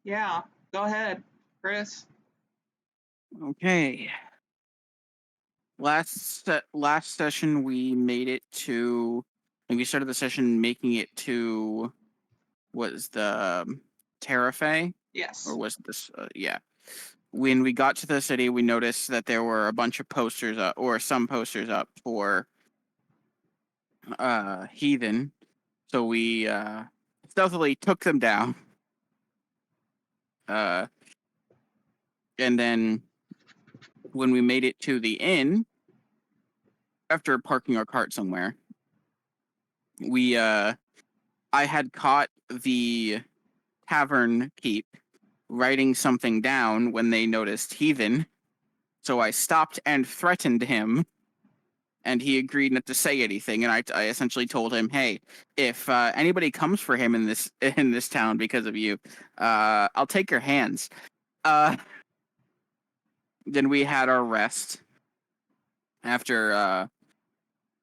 Yeah, go ahead, Chris. Okay. Last session we made it to, and we started the session making it to, was the Terrafe, or Yes. was this? Yeah. When we got to the city, we noticed that there were a bunch of posters up, or some posters up for Heathen. So we stealthily took them down. Uh, and then when we made it to the inn, after parking our cart somewhere, we I had caught the tavern keep writing something down when they noticed Heathen. So I stopped and threatened him, and he agreed not to say anything. And I essentially told him, "Hey, if anybody comes for him in this town because of you, I'll take your hands." Uh, then we had our rest.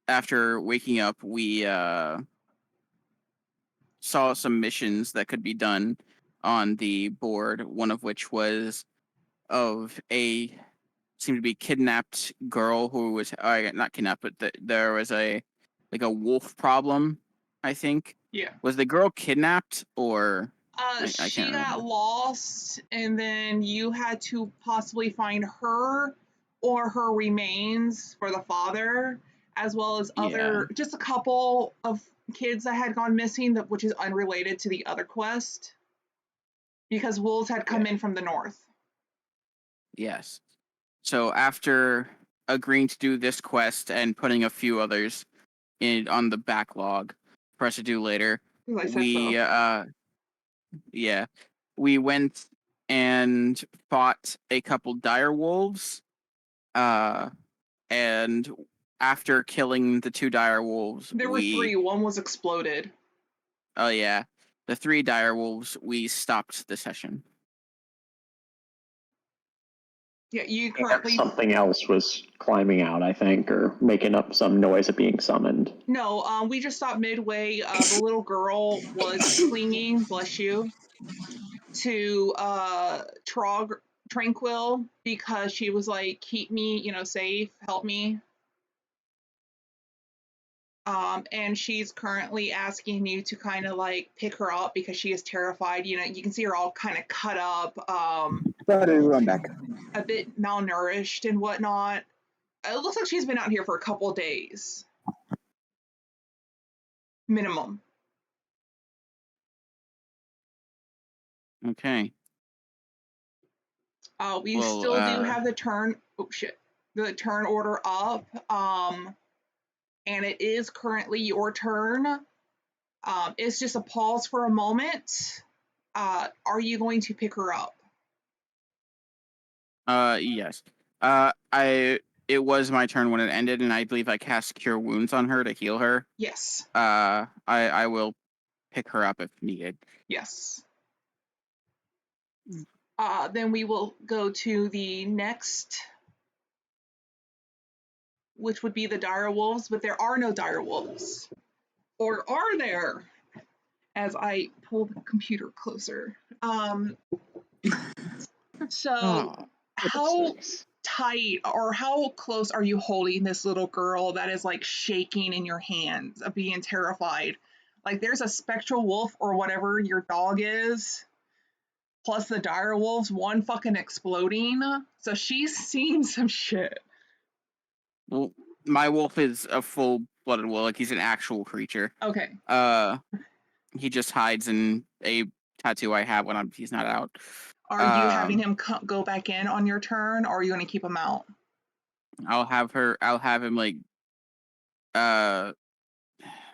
After waking up, we saw some missions that could be done on the board. One of which was of a seemed to be kidnapped girl who was not kidnapped, but there was a wolf problem. I think, Yeah. was the girl kidnapped, or I She can't got remember. lost, and then you had to possibly find her or her remains for the father, as well as Yeah, just a couple of kids that had gone missing, which is unrelated to the other quest, because wolves had yeah, come in from the north. yes. So after agreeing to do this quest and putting a few others in on the backlog for us to do later, As I said so. we yeah, we went and fought a couple dire wolves. Uh, and after killing the two dire wolves, There were three. One was exploded. oh yeah, the three dire wolves, we stopped the session. Yeah, you And currently something else was climbing out, I think, or making up some noise of being summoned. no. We just stopped midway. The little girl was clinging. Bless you. To Tranquil because she was like, keep me, safe, help me. And she's currently asking you to kind of like pick her up because she is terrified. You can see her all kind of cut up, Sorry, I'm back. a bit malnourished and whatnot. It looks like she's been out here for a couple of days minimum. Okay. We Well, still do have the turn order up. And it is currently your turn. It's just a pause for a moment. Are you going to pick her up? yes. I it was my turn when it ended, and I believe I cast Cure Wounds on her to heal her. Yes. I will pick her up if needed. Yes. Then we will go to the next, which would be the dire wolves, but there are no dire wolves. Or are there? As I pull the computer closer. So, Oh, how tight or how close are you holding this little girl that is like shaking in your hands of being terrified? Like there's a spectral wolf or whatever your dog is, plus the dire wolves, one fucking exploding. So she's seen some shit. Well, my wolf is a full-blooded wolf. Like, he's an actual creature. Okay. Uh, he just hides in a tattoo I have when he's not out. Are you having him go back in on your turn, or are you going to keep him out? I'll have him like uh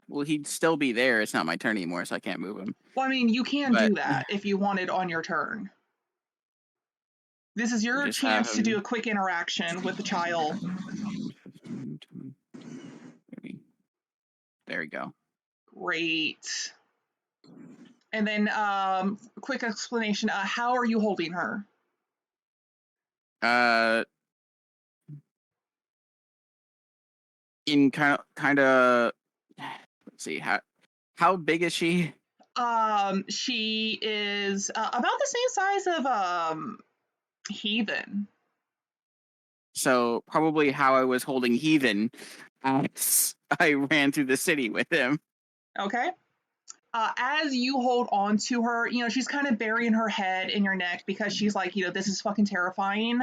well, he'd still be there. It's not my turn anymore, so I can't move him. Well, I mean, you can But do that if you wanted on your turn. This is your just have chance to do him. a quick interaction with the child. 15, 20, 30. There we go. Great. And then, quick explanation. How are you holding her? Uh, in kind of. Let's see, how big is she? She is about the same size of Heathen. So probably how I was holding Heathen as I ran through the city with him. Okay. As you hold on to her, she's kind of burying her head in your neck because she's like, this is fucking terrifying.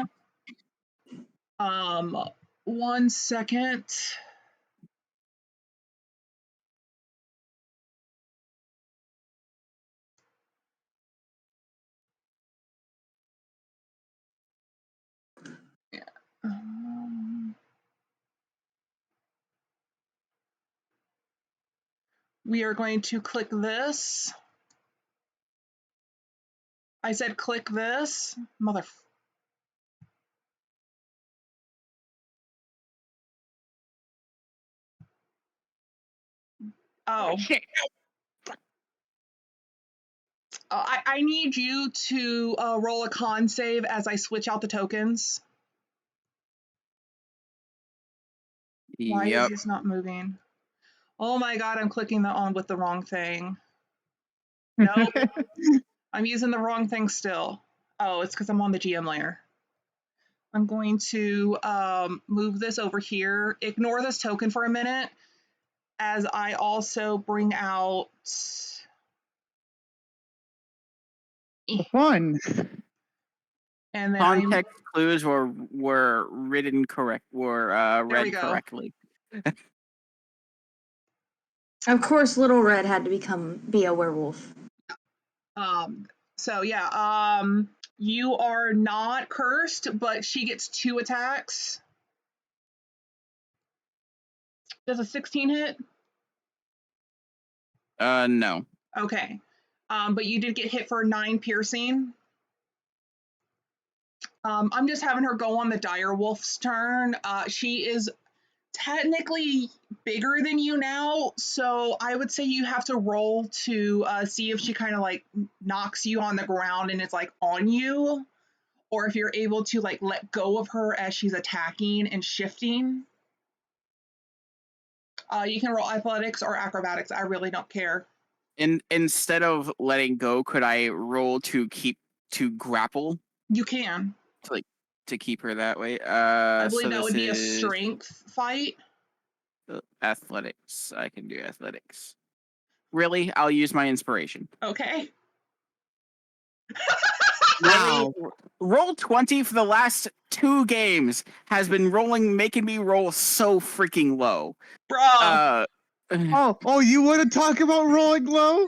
1 second. Yeah. We are going to click this. I said click this. Mother. Oh. I need you to roll a con save as I switch out the tokens. Why is Yep. this not moving? Oh my god, I'm clicking the on with the wrong thing. Nope. I'm using the wrong thing still. Oh, it's because I'm on the GM layer. I'm going to move this over here. Ignore this token for a minute as I also bring out... Fun. And then Context clues were read correctly. Of course, Little Red had to be a werewolf. So yeah, you are not cursed, but she gets 2 attacks. Does a 16 hit? No. Okay. But you did get hit for 9 piercing. I'm just having her go on the dire wolf's turn. She is technically bigger than you now, so I would say you have to roll to see if she kind of like knocks you on the ground and it's like on you, or if you're able to like let go of her as she's attacking and shifting. You can roll athletics or acrobatics. I really don't care. Instead of letting go, could I roll to grapple? You can. To keep her that way. I believe so that this would be a is strength fight. athletics. I can do athletics. Really? I'll use my inspiration. Okay. Wow. Roll 20 for the last 2 games has been making me roll so freaking low. Bro. Oh, you want to talk about rolling low?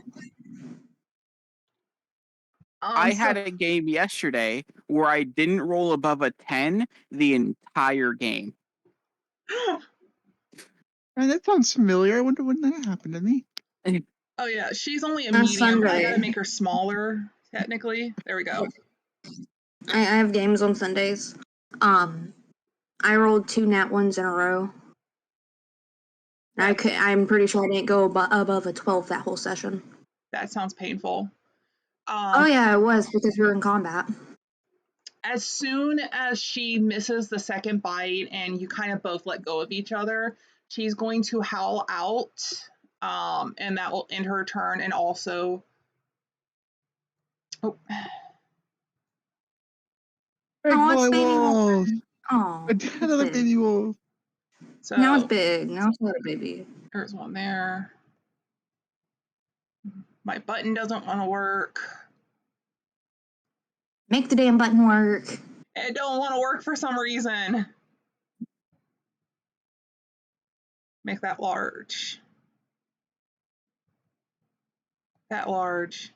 I had a game yesterday where I didn't roll above a 10 the entire game. Man, that sounds familiar. I wonder when that happened to me. Oh yeah, she's only a On medium. I Sunday. gotta make her smaller, technically. There we go. I have games on Sundays. I rolled 2 nat ones in a row. I'm pretty sure I didn't go above a 12 that whole session. That sounds painful. Oh yeah, it was because we were in combat. As soon as she misses the second bite and you kind of both let go of each other, she's going to howl out, and that will end her turn. And also, Oh, it's baby wolf. Oh, Another baby wolf. So now it's big. Now it's not a baby. There's one there. My button doesn't want to work. Make the damn button work. It don't want to work for some reason. Make that large. That large.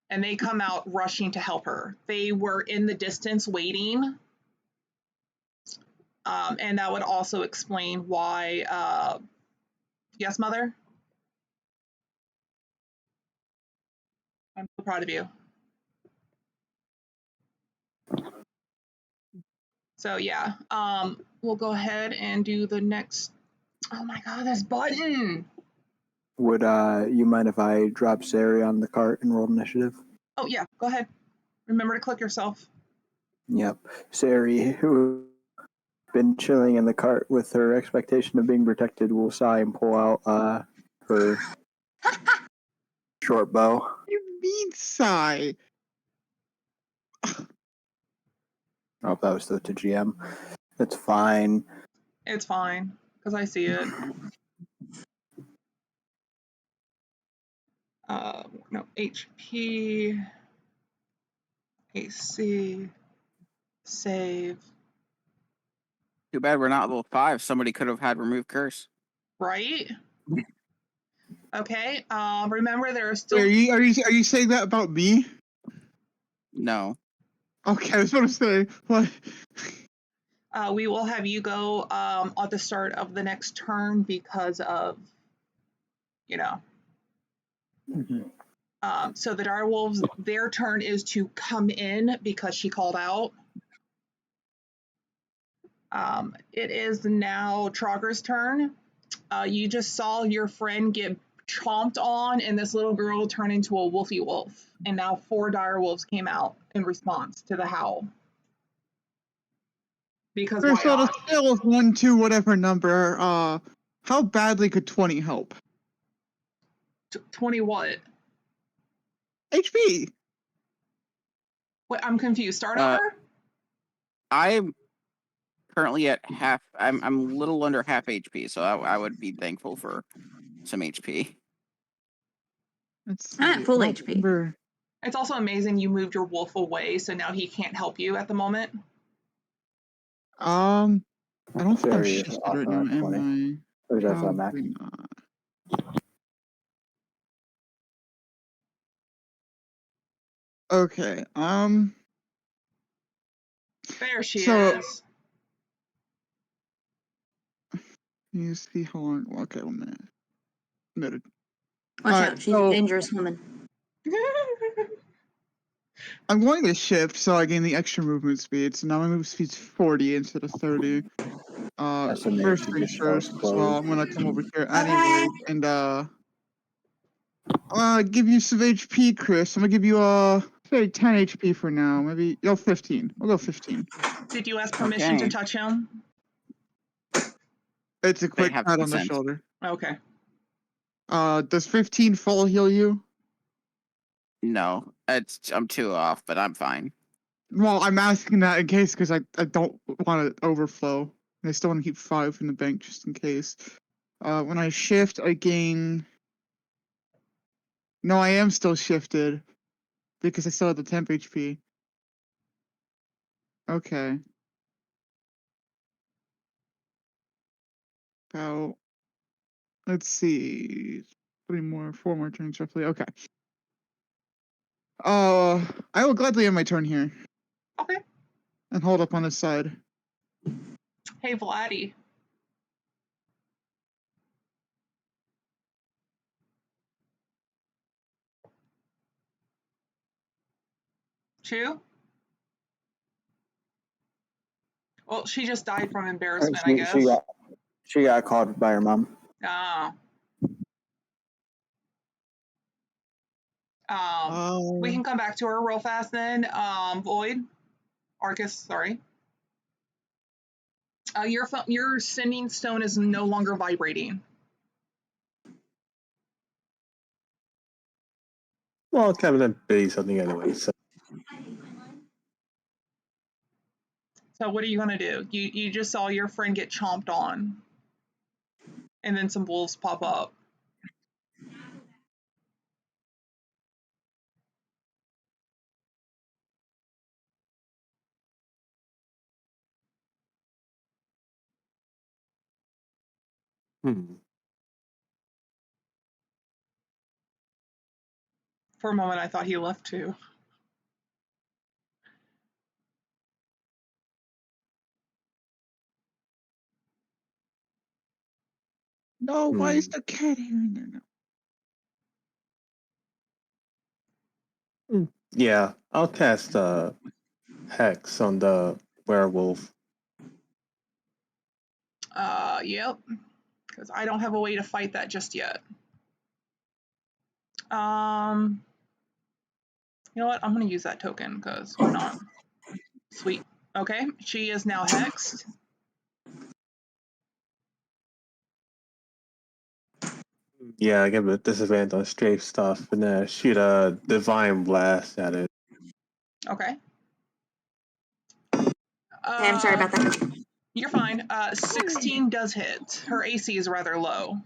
And they come out rushing to help her. They were in the distance waiting. And that would also explain why, yes, Mother? I'm so proud of you. So yeah, we'll go ahead and do the next. Oh my god, this button! Would you mind if I drop Sari on the cart and roll initiative? Oh yeah, go ahead. Remember to click yourself. Yep. Sari, who been chilling in the cart with her expectation of being protected, will sigh and pull out her short bow. What do you mean, sigh? Oh, that was the to GM. That's fine. It's fine, because I see it. No, HP, AC, save, Too bad we're not level 5. Somebody could have had remove curse. right? Okay, remember there are still... Are you saying that about me? No. Okay, I was about to say, what? we will have you go at the start of the next turn because of, you know. So the direwolves, their turn is to come in because she called out. It is now Trogger's turn. You just saw your friend get chomped on and this little girl turn into a wolfy wolf. And now 4 direwolves came out in response to the howl. Because why So on a not? scale of 1 to whatever number, how badly could 20 help? 20 what? HP. What? I'm confused. Start Uh, over? I'm currently at half. I'm a little under half HP, so I would be thankful for some HP. Let's I'm see. at full I don't HP. remember. It's also amazing you moved your wolf away, so now he can't help you at the moment. I don't think I'm There he is, shifted off right now, on 20. am Or I? is that on Mac? Probably not. Okay. There she So- is. You see how long? Okay, 1 minute. Noted. Watch Alright, out, she's so- a dangerous woman. I'm going to shift, so I gain the extra movement speed. So now my movement speed's 40 instead of 30. That's amazing. First She things just first. starts So clothes. I'm gonna come over here anyway, and give you some HP, Chris. I'm gonna give you say 10 HP for now. Maybe 15. We'll go 15. Did you ask permission to Okay. touch him? It's a quick have pat on the consent. shoulder. Okay. Does 15 full heal you? No, I'm 2 off, but I'm fine. Well, I'm asking that in case because I don't want to overflow. I still want to keep 5 in the bank just in case. When I shift, I gain. No, I am still shifted because I still have the temp HP. Okay. About, let's see, 4 more turns roughly. Okay. I will gladly end my turn here Okay. and hold up on his side. Hey, Vladdy. Chew? Well, she just died from embarrassment, I guess. She got called by her mom. Ah. We can come back to her real fast then. Void, Arcus, sorry. Your sending stone is no longer vibrating. Well, Kevin had bid something anyway, so So what are you gonna do? You just saw your friend get chomped on, and then some wolves pop up. For a moment, I thought he left too. No, why is there cat hair in there now? yeah, I'll cast Hex on the werewolf. Yep. Because I don't have a way to fight that just yet. You know what? I'm gonna use that token because why not? Sweet. Okay, she is now hexed. Yeah, I give it disadvantage on strafe stuff, and then shoot a divine blast at it. Okay. Hey, I'm sorry about that. You're fine. 16 does hit. Her AC is rather low.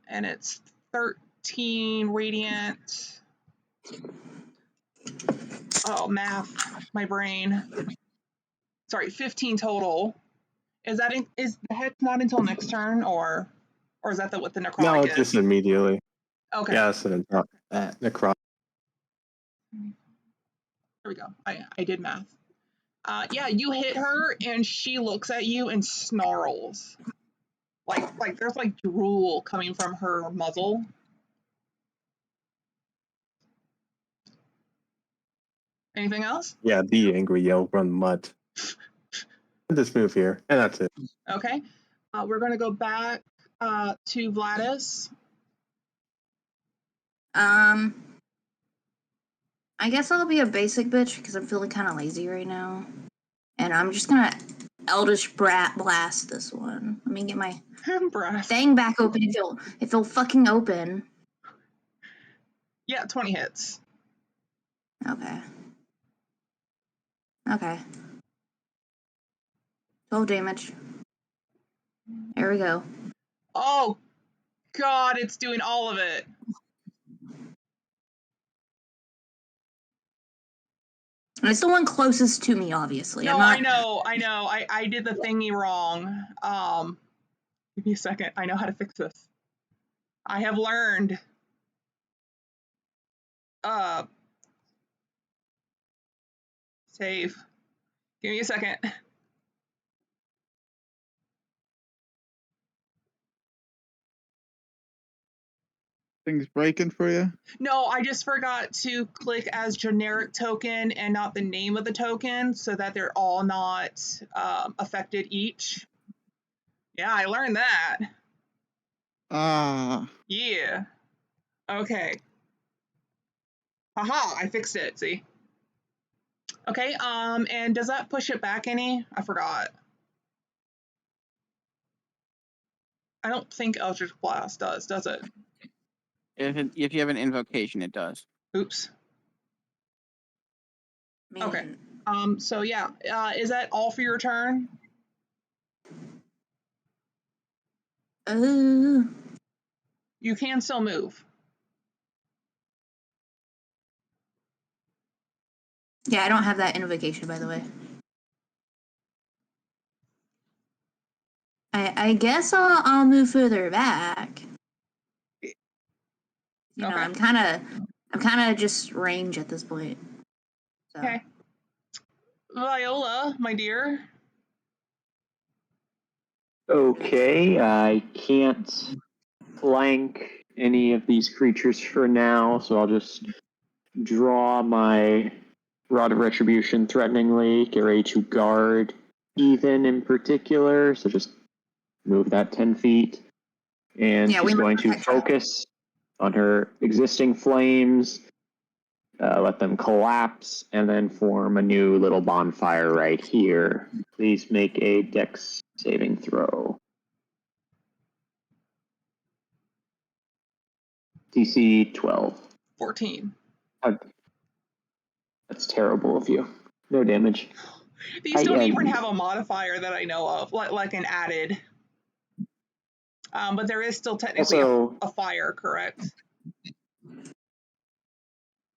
And it's 13 radiant. Oh, math. My brain. Sorry, 15 total. Is the hex not until next turn, or is that what the necrotic No, is? just immediately. Okay. Yeah, it's an necrotic. There we go. I did math. Yeah, you hit her, and she looks at you and snarls. Like there's like drool coming from her muzzle. Anything else? Yeah, be angry, yell, run mud. This move here, and that's it. Okay. We're gonna go back to Vladis. I guess I'll be a basic bitch because I'm feeling kind of lazy right now, and I'm just gonna Eldritch Blast this one. Let me get my Brass. thing back open. If it'll fucking open. Yeah, 20 hits. Okay. 12 damage. There we go. Oh God, it's doing all of it. And it's the one closest to me, obviously. No, I'm not... I know. I did the thingy wrong. Give me a second. I know how to fix this. I have learned. Save. Give me a second. Things breaking for you? No, I just forgot to click as generic token and not the name of the token so that they're all not affected each. Yeah, I learned that. Ah. Yeah. Okay. Haha, I fixed it, see? Okay, and does that push it back any? I forgot. I don't think Eldritch Blast does it? If you have an invocation, it does. Oops. Man. Okay. So yeah, is that all for your turn? You can still move. Yeah, I don't have that invocation, by the way. I guess I'll move further back. You know, Okay. I'm kind of just range at this point. So. Okay. Viola, my dear. Okay, I can't flank any of these creatures for now, so I'll just draw my Rod of Retribution threateningly, get ready to guard Ethan in particular, so just move that 10 feet. And Yeah, she's going to focus on her existing flames, let them collapse, and then form a new little bonfire right here. Please make a dex saving throw. DC 12. 14. That's terrible of you. No damage. These don't even have a modifier that I know of, like an added. But there is still technically a fire, correct?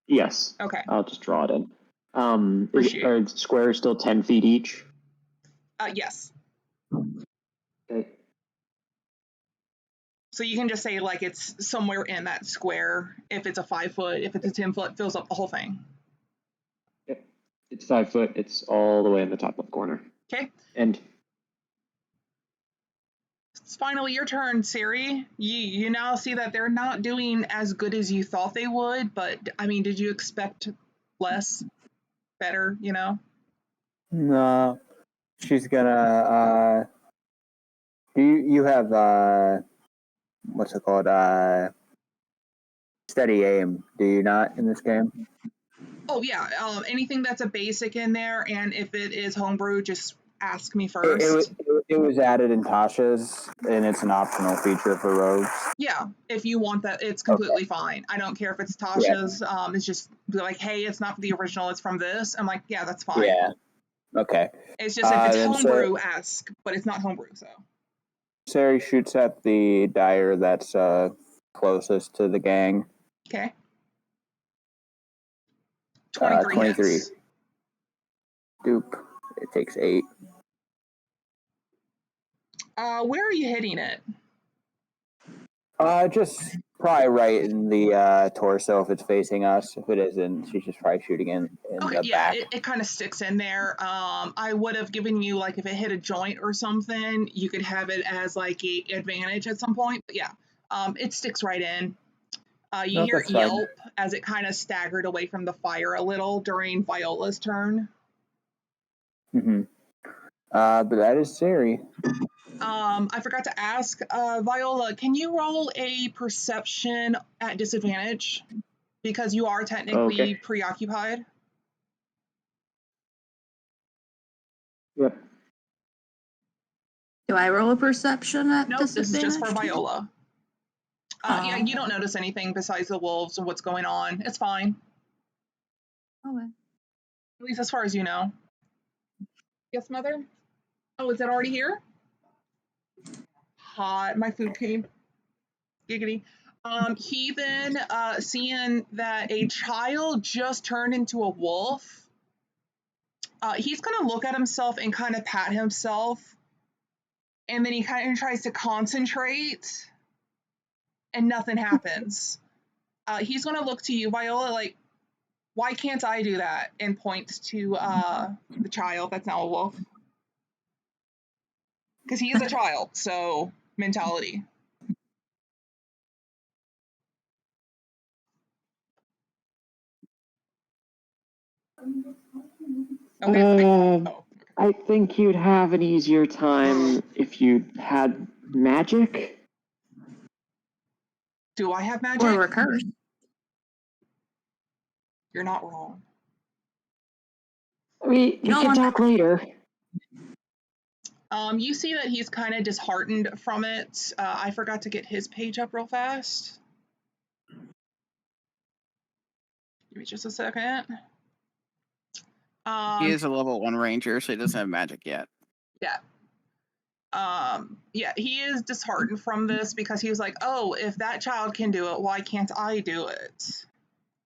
Yes. Okay. I'll just draw it in. Are squares still 10 feet each? Yes. Okay. So you can just say like it's somewhere in that square. If it's a 5 foot, if it's a 10 foot, fills up the whole thing. Yep. It's 5 foot. It's all the way in the top left corner. Okay. And it's finally your turn, Siri. You now see that they're not doing as good as you thought they would, but I mean, did you expect less? Better, you know? No, she's gonna. Do you have what's it called? Steady aim. Do you not in this game? Oh yeah, anything that's a basic in there, and if it is homebrew, just ask me first. It was added in Tasha's, and it's an optional feature for rogues. Yeah, if you want that, it's completely fine. I don't care if it's Tasha's. It's just like, hey, it's not the original, it's from this. I'm like, yeah, that's fine. Yeah. Okay. It's just if it's then homebrew, ask, but it's not homebrew, so. Sari shoots at the dyer that's closest to the gang. Okay. 23 23. hits. Dupe. It takes 8. Where are you hitting it? Just probably right in the torso if it's facing us. If it isn't, she's just probably shooting in Okay, the yeah, back. it kind of sticks in there. I would have given you, like, if it hit a joint or something, you could have it as, like, a advantage at some point. But yeah, it sticks right in. You No, hear it that's fine. yelp as it kind of staggered away from the fire a little during Viola's turn. Mm-hmm. But that is Sari. I forgot to ask, Viola, can you roll a perception at disadvantage? Because you are technically preoccupied. Yep. Do I roll a perception at Nope, this is just for disadvantage? Viola. Yeah, you don't notice anything besides the wolves and what's going on. It's fine. Okay. At least as far as you know. Yes, Mother? Oh, is it already here? Hot. My food came. Giggity. He then, seeing that a child just turned into a wolf, he's going to look at himself and kind of pat himself. And then he kind of tries to concentrate, and nothing happens. He's going to look to you, Viola, like, why can't I do that? And points to the child that's now a wolf. Because he is a child, so mentality. Okay. Oh. I think you'd have an easier time if you had magic. Do I have magic? Or recurse. You're not wrong. We can talk later. You see that he's kind of disheartened from it. I forgot to get his page up real fast. Give me just a second. He is a level 1 ranger, so he doesn't have magic yet. Yeah. Yeah, he is disheartened from this because he was like, oh, if that child can do it, why can't I do it?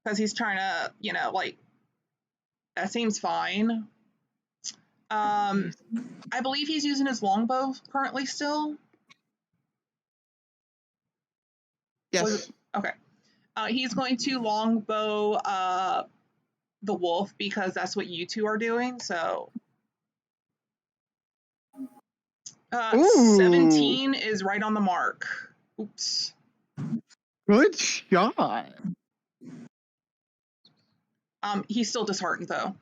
Because he's trying to, like, that seems fine. I believe he's using his longbow currently still. Yes. Okay. He's going to longbow the wolf because that's what you two are doing. So 17 is right on the mark. Oops. Good shot. He's still disheartened though.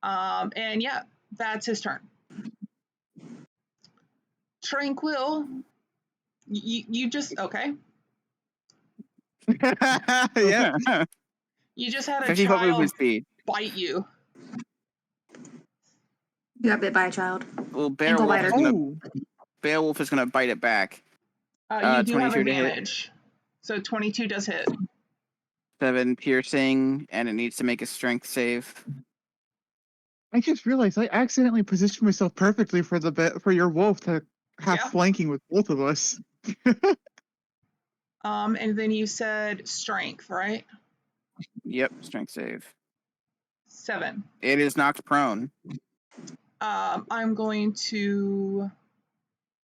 And yeah, that's his turn. Tranquil. You just okay. Yeah. You just had a 50 foot movement child speed. bite you. You got bit by a child. Well, Ankle biter. Beowulf is gonna bite it back. You do have 22 to hit. advantage. So 22 does hit. 7 piercing, and it needs to make a strength save. I just realized I accidentally positioned myself perfectly for your wolf to have flanking with both of us. And then you said strength, right? Yep, strength save. 7. It is knocked prone. I'm going to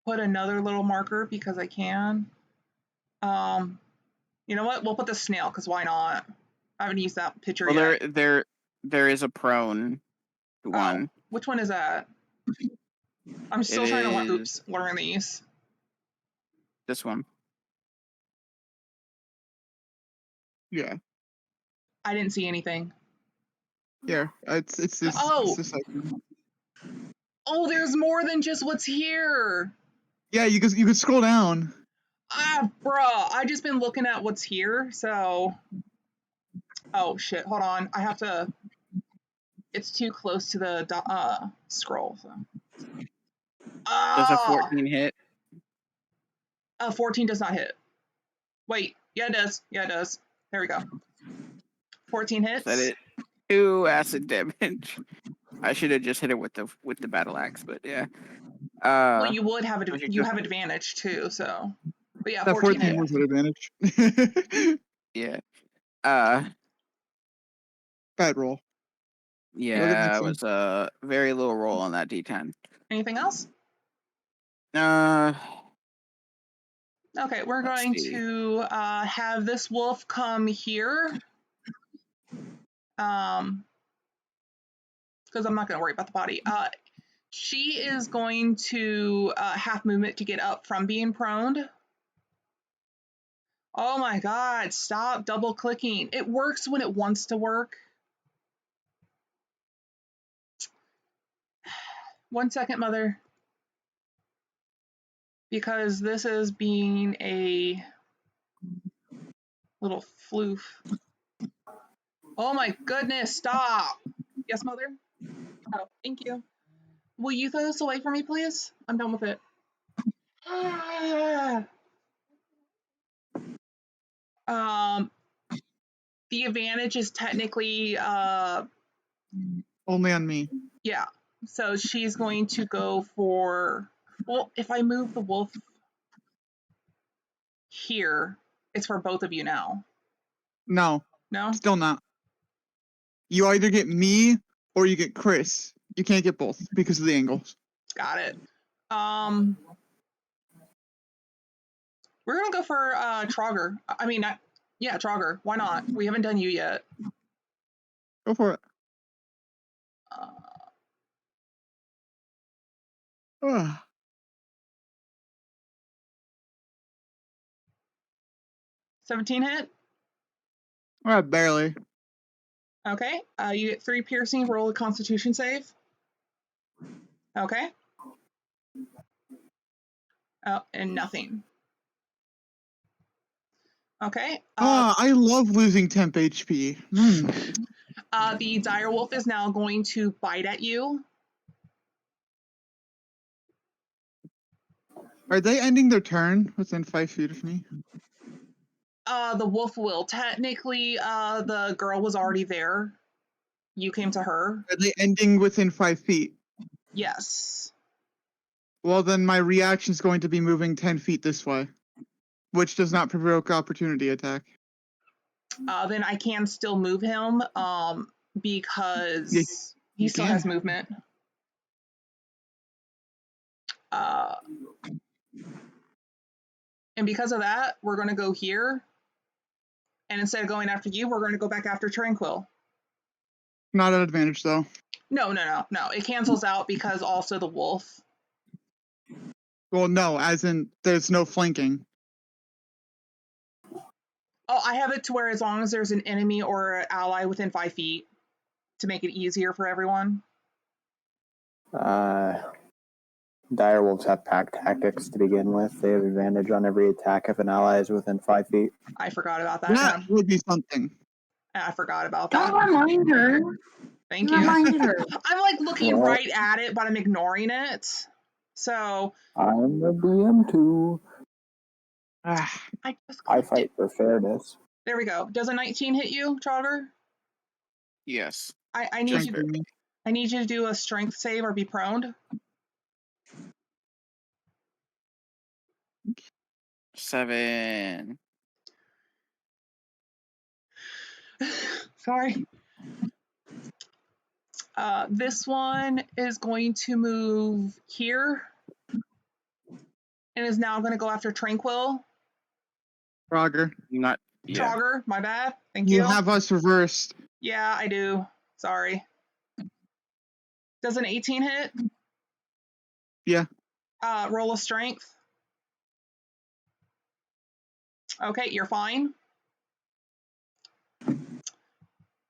put another little marker because I can. You know what? We'll put the snail because why not? I haven't used that picture yet. There is a prone one. Oh, which one is that? I'm still trying to learn these. This one. Yeah. I didn't see anything. Yeah, it's this. Oh. It's this Oh, there's more than just what's here. Yeah, you can scroll down. Bruh, I just been looking at what's here, so. Oh shit! Hold on, I have to. It's too close to the scroll. So. Does a Ah, 14 hit? 14 does not hit. Wait, yeah, it does. Yeah, it does. There we go. 14 hits. That it? 2 acid damage. I should have just hit it with the battle axe, but yeah. Well, you would have was you just- have advantage too. So, but yeah, That 14 14 hit. was an advantage. yeah. Bad roll. Yeah, it was a very low roll on that D10. Anything else? Uh, Okay, we're Let's going see. to have this wolf come here. Because I'm not going to worry about the body. She is going to half movement to get up from being prone. Oh my god, stop double clicking. It works when it wants to work. 1 second, mother. Because this is being a little floof. Oh my goodness, stop. Yes, mother? Oh, thank you. Will you throw this away for me, please? I'm done with it. The advantage is technically, Only on me. yeah. So she's going to go for, well, if I move the wolf here, it's for both of you now. No, No? still not. You either get me or you get Chris. You can't get both because of the angles. Got it. We're gonna go for Trogger. I mean, yeah, Trogger. Why not? We haven't done you yet. Go for it. Ugh. 17 hit. Barely. Okay. You get 3 piercing. Roll a Constitution save. Okay. Oh, and nothing. Okay. I love losing temp HP. The dire wolf is now going to bite at you. Are they ending their turn within 5 feet of me? The wolf will. Technically, the girl was already there. You came to her. Are they ending within 5 feet? Yes. Well, then my reaction is going to be moving 10 feet this way, which does not provoke opportunity attack. Then I can still move him, because Yeah, he you still can. has movement. And because of that, we're going to go here. And instead of going after you, we're going to go back after Tranquil. Not an advantage, though. No. It cancels out because also the wolf. Well, no, as in there's no flanking. Oh, I have it to where as long as there's an enemy or an ally within 5 feet to make it easier for everyone. Direwolves have pack tactics to begin with. They have advantage on every attack if an ally is within 5 feet. I forgot about that. That would be something. I forgot about Don't that. remind her. Thank You you. reminded her. I'm like looking Well- right at it, but I'm ignoring it. So I'm the DM too. Ah, I just I clicked fight it. for fairness. There we go. Does a 19 hit you, Trogger? yes. I need Just you. barely. I need you to do a strength save or be prone. 7. Sorry. This one is going to move here and is now going to go after Tranquil. Roger. Not. Yeah. Trogger, my bad. Thank You you. have us reversed. Yeah, I do. Sorry. Does an 18 hit? Yeah. Roll a strength. Okay, you're fine.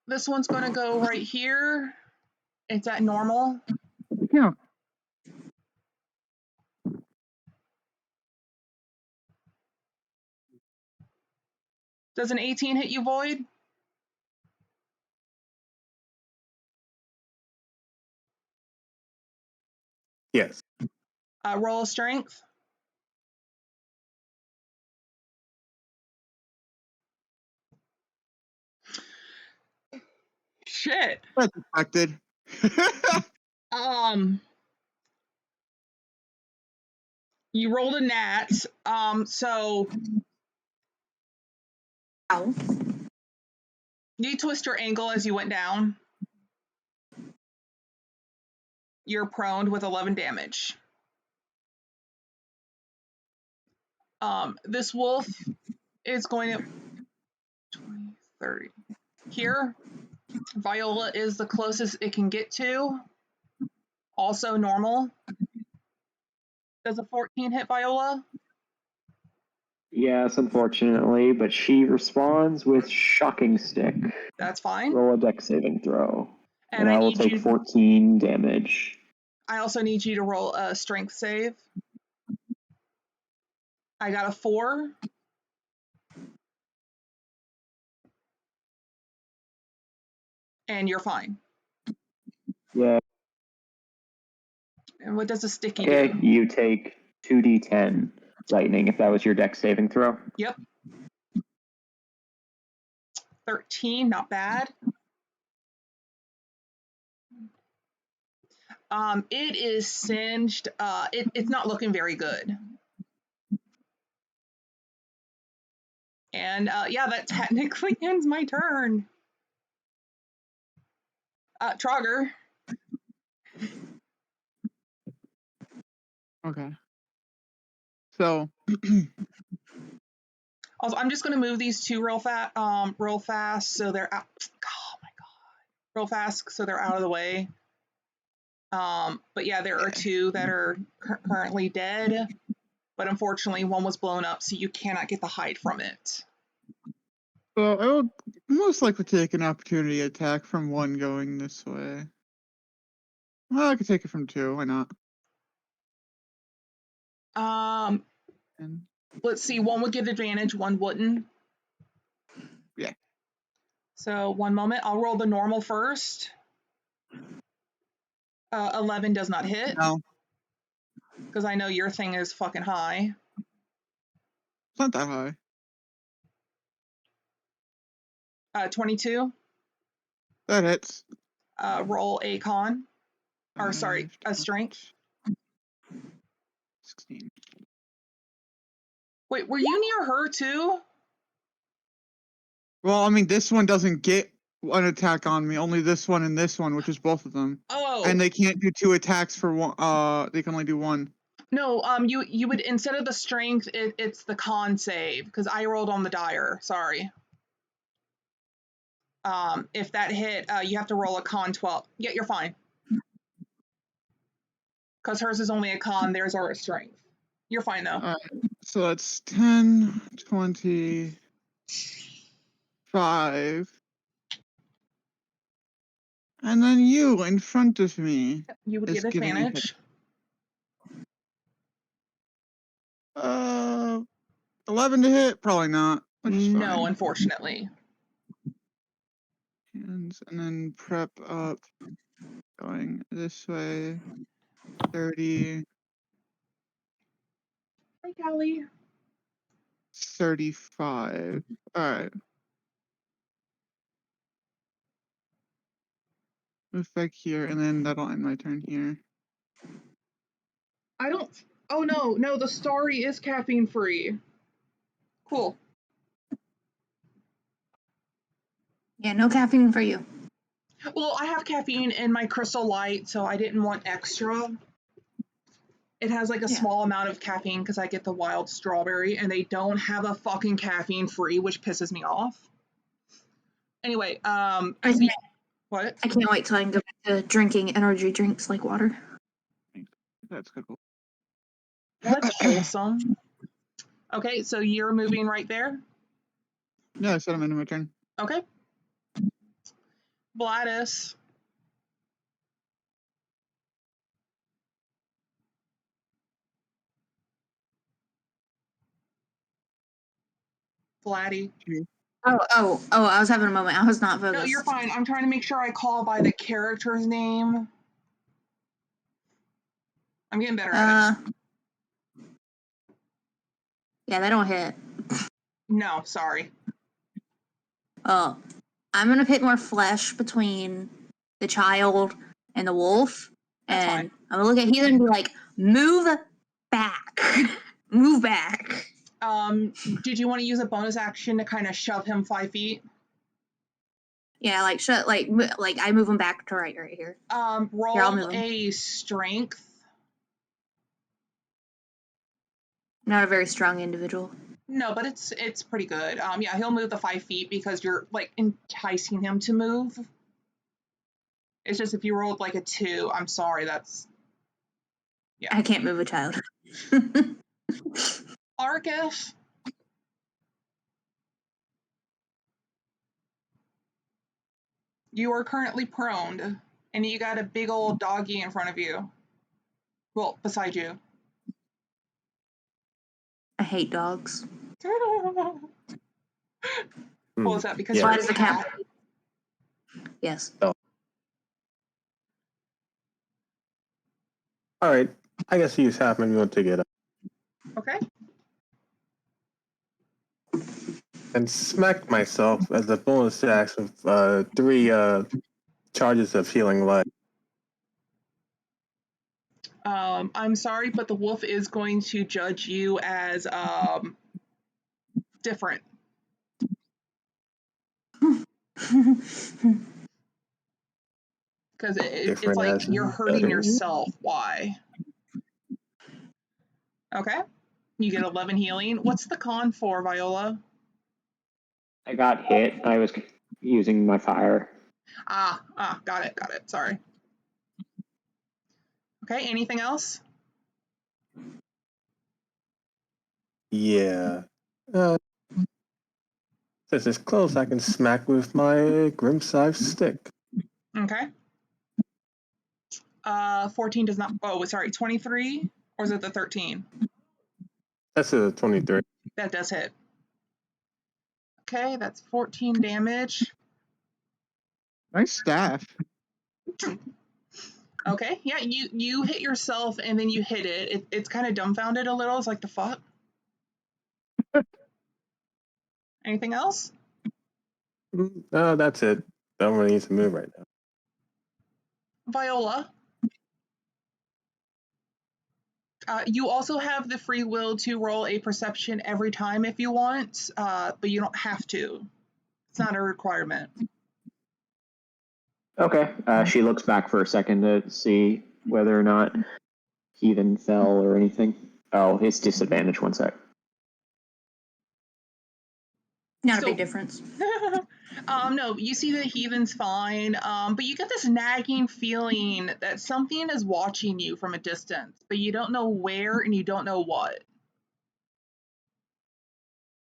This one's going to go right here. It's at normal. Yeah. Does an 18 hit you, Void? Yes. Roll a strength. Shit. That's expected. You rolled a nat. So Ow. you twist your ankle as you went down. You're prone with 11 damage. This wolf is going to 20, 30. Here, Viola is the closest it can get to. Also normal. Does a 14 hit Viola? Yes, unfortunately, but she responds with Shocking Stick. That's fine. Roll a dex saving throw. And I will need take you. 14 damage. I also need you to roll a strength save. I got a 4. And you're fine. Yeah. And what does a sticky Okay, do? you take 2d10 lightning if that was your dex saving throw. Yep. 13, not bad. It is singed. It's not looking very good. And yeah, that technically ends my turn. Trogger. Okay. So Also, I'm just going to move these two real fast, so they're out. Oh my god, real fast, so they're out of the way. But yeah, there are two that are currently dead, but unfortunately, one was blown up, so you cannot get the hide from it. I will most likely take an opportunity attack from one going this way. Well, I could take it from two. Why not? And Let's see. One would get advantage, one wouldn't. yeah. So 1 moment. I'll roll the normal first. 11 does not hit. No, Because I know your thing is fucking high. it's not that high. 22. That hits. Roll a con. Or sorry, a strength. 16. Wait, were you near her too? Well, I mean, this one doesn't get an attack on me. Only this one and this one, which is both of them. Oh. And they can't do 2 attacks for one. They can only do 1. No, you would, instead of the strength, it's the con save, because I rolled on the dire. Sorry. If that hit, you have to roll a con 12. Yeah, you're fine. Because hers is only a con, theirs are a strength. You're fine though. Alright, so that's 10, 20, 5. And then you in front of me. You would is get giving me hit. advantage. 11 to hit? Probably not. Which is No, fine. unfortunately. And then prep up. Going this way. 30. Hi, Callie. 35. Alright. Move back here, and then that'll end my turn here. I don't. Oh no, the Starry is caffeine free. Cool. Yeah, no caffeine for you. Well, I have caffeine in my Crystal Light, so I didn't want extra. It has like a small amount of caffeine because I get the wild strawberry, and they don't have a fucking caffeine free, which pisses me off. Anyway, what? I can't wait till I can go back to drinking energy drinks like water. That's good. That's wholesome. Okay, so you're moving right there. Yeah, I said I'm into my turn. Okay. Gladys. Vladdy. Oh, I was having a moment. I was not focused. No, you're fine. I'm trying to make sure I call by the character's name. I'm getting better at it. Yeah, they don't hit. No, sorry. Oh, I'm gonna pit more flesh between the child and the wolf, That's and I'm gonna look at Heathen and be like, "Move back, move back." Did you want to use a bonus action to kind of shove him 5 feet? Yeah, like I move him back to right here. Roll Here, I'll move him. a strength. Not a very strong individual. No, but it's pretty good. Yeah, he'll move the 5 feet because you're like enticing him to move. It's just if you rolled like a 2, I'm sorry, that's I can't move a child. Argus. You are currently prone, and you got a big old doggy in front of you. Well, beside you. I hate dogs. Well, is that because Yeah. you're Why a does the cat? cat? Yes. All right. I guess use half my movement to get up Okay. and smack myself as a bonus action of 3 charges of healing light. I'm sorry, but the wolf is going to judge you as different. Because it's Different like as you're hurting better. yourself. Why? Okay. You get 11 healing. What's the con for, Viola? I got hit. I was using my fire. Got it. Sorry. Okay, anything else? Yeah. Since it's close, I can smack with my Grimscythe stick. Okay. 14 does not. Oh, sorry, 23? Or is it the 13? That's a 23. That does hit. Okay, that's 14 damage. Nice staff. Okay, yeah, you hit yourself and then you hit it. It's kind of dumbfounded a little. It's like, the fuck? Anything else? No, that's it. Don't really need to move right now. Viola, you also have the free will to roll a perception every time if you want, but you don't have to. It's not a requirement. Okay. She looks back for a second to see whether or not Heathen fell or anything. Oh, it's disadvantage. One sec. Not a So- big difference. No, you see the heathen's fine, but you get this nagging feeling that something is watching you from a distance, but you don't know where and you don't know what.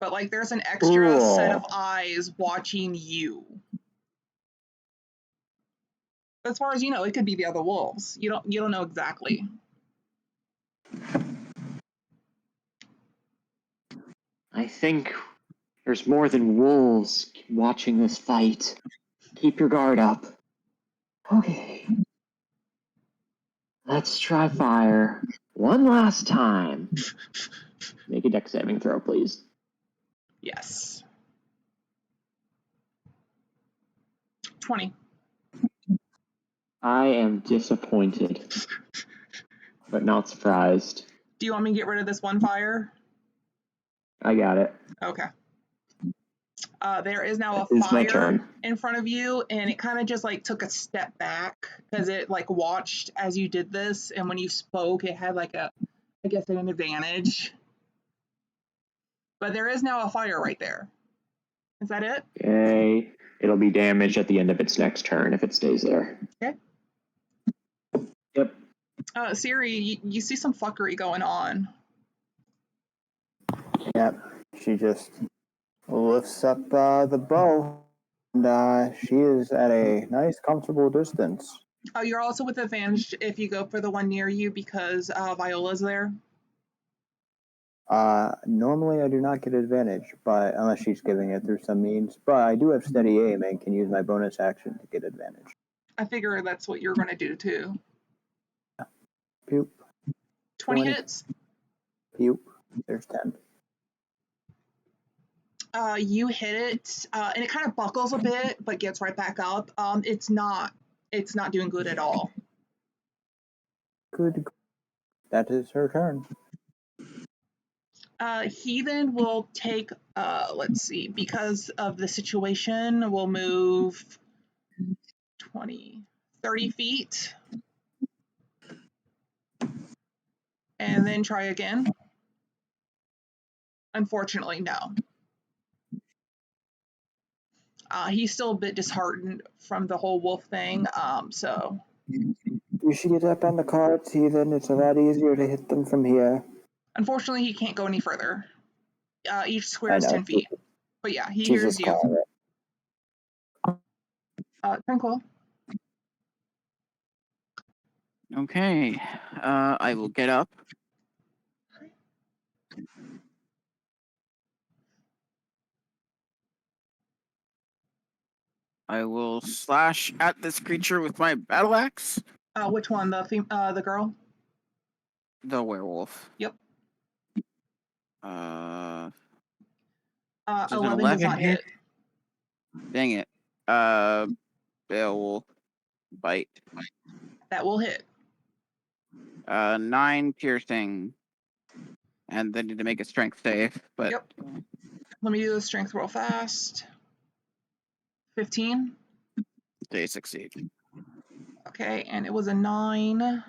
But like there's an extra set of eyes watching you. As far as you know, it could be the other wolves. You don't know exactly. I think there's more than wolves watching this fight. Keep your guard up. Okay. Let's try fire one last time. Make a dex saving throw, please. Yes. 20. I am disappointed, but not surprised. Do you want me to get rid of this one fire? I got it. Okay. There is now a It's my fire turn. in front of you, and it kind of just like took a step back because it like watched as you did this, and when you spoke, it had like an advantage. But there is now a fire right there. Is that it? Okay. It'll be damaged at the end of its next turn if it stays there. Okay. Yep. Siri, you see some fuckery going on. Yep. She just lifts up the bow, and she is at a nice, comfortable distance. Oh, you're also with advantage if you go for the one near you because Viola's there. Normally I do not get advantage, but unless she's giving it through some means. But I do have steady aim and can use my bonus action to get advantage. I figure that's what you're going to do too. Poop. 20 hits. Pew. There's 10. You hit it, and it kind of buckles a bit, but gets right back up. It's not doing good at all. Good. That is her turn. He then will take, let's see, because of the situation, we'll move 20, 30 feet. And then try again. Unfortunately, no. He's still a bit disheartened from the whole wolf thing, so. You should get up on the carts, Heathen. It's a lot easier to hit them from here. Unfortunately, he can't go any further. Each square I is know. 10 feet. But yeah, he Jesus hears you. Tranquil. Okay. I will get up. I will slash at this creature with my battle axe. Which one? The girl? The werewolf. Yep. Does 11 does not hit. Dang it. Will bite. That will hit. 9 piercing. And then need to make a strength save. But Yep. Let me do the strength real fast. 15. they succeed. Okay, and it was a 9.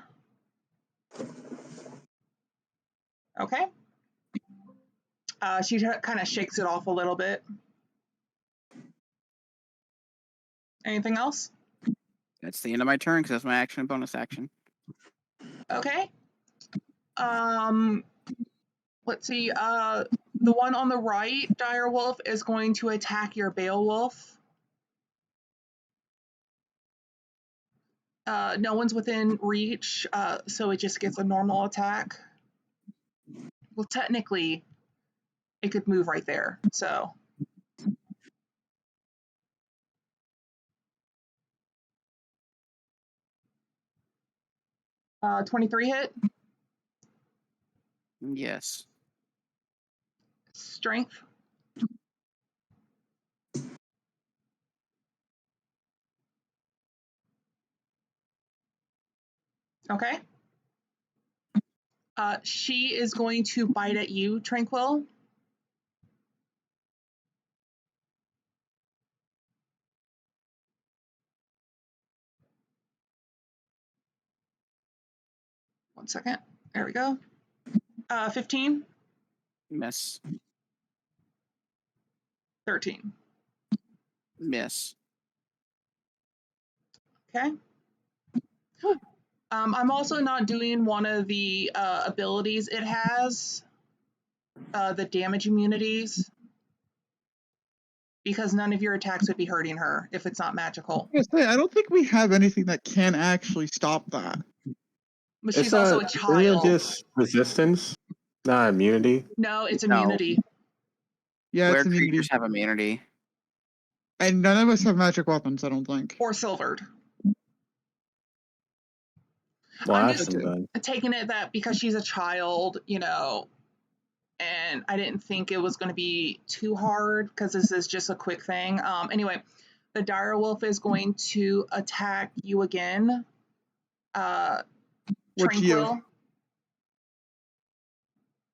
Okay. She kind of shakes it off a little bit. Anything else? That's the end of my turn because that's my action and bonus action. Okay. Let's see. The one on the right, Direwolf, is going to attack your Beowulf. No one's within reach, so it just gets a normal attack. Well, technically, it could move right there, so. Uh, 23 hit. Yes. Strength. Okay. She is going to bite at you, Tranquil. One second. There we go. 15. Miss. 13. Miss. Okay. I'm also not doing one of the abilities it has, the damage immunities, because none of your attacks would be hurting her if it's not magical. I don't think we have anything that can actually stop that. But she's also a child. Isn't it just resistance, not immunity? No, it's No. immunity. Yeah, Where it's immunity. creatures have immunity. And none of us have magic weapons, I don't think. Or silvered. Well, I'm that's just done. taking it that because she's a child, and I didn't think it was going to be too hard because this is just a quick thing. Anyway, the Direwolf is going to attack you again. Which you? Tranquil.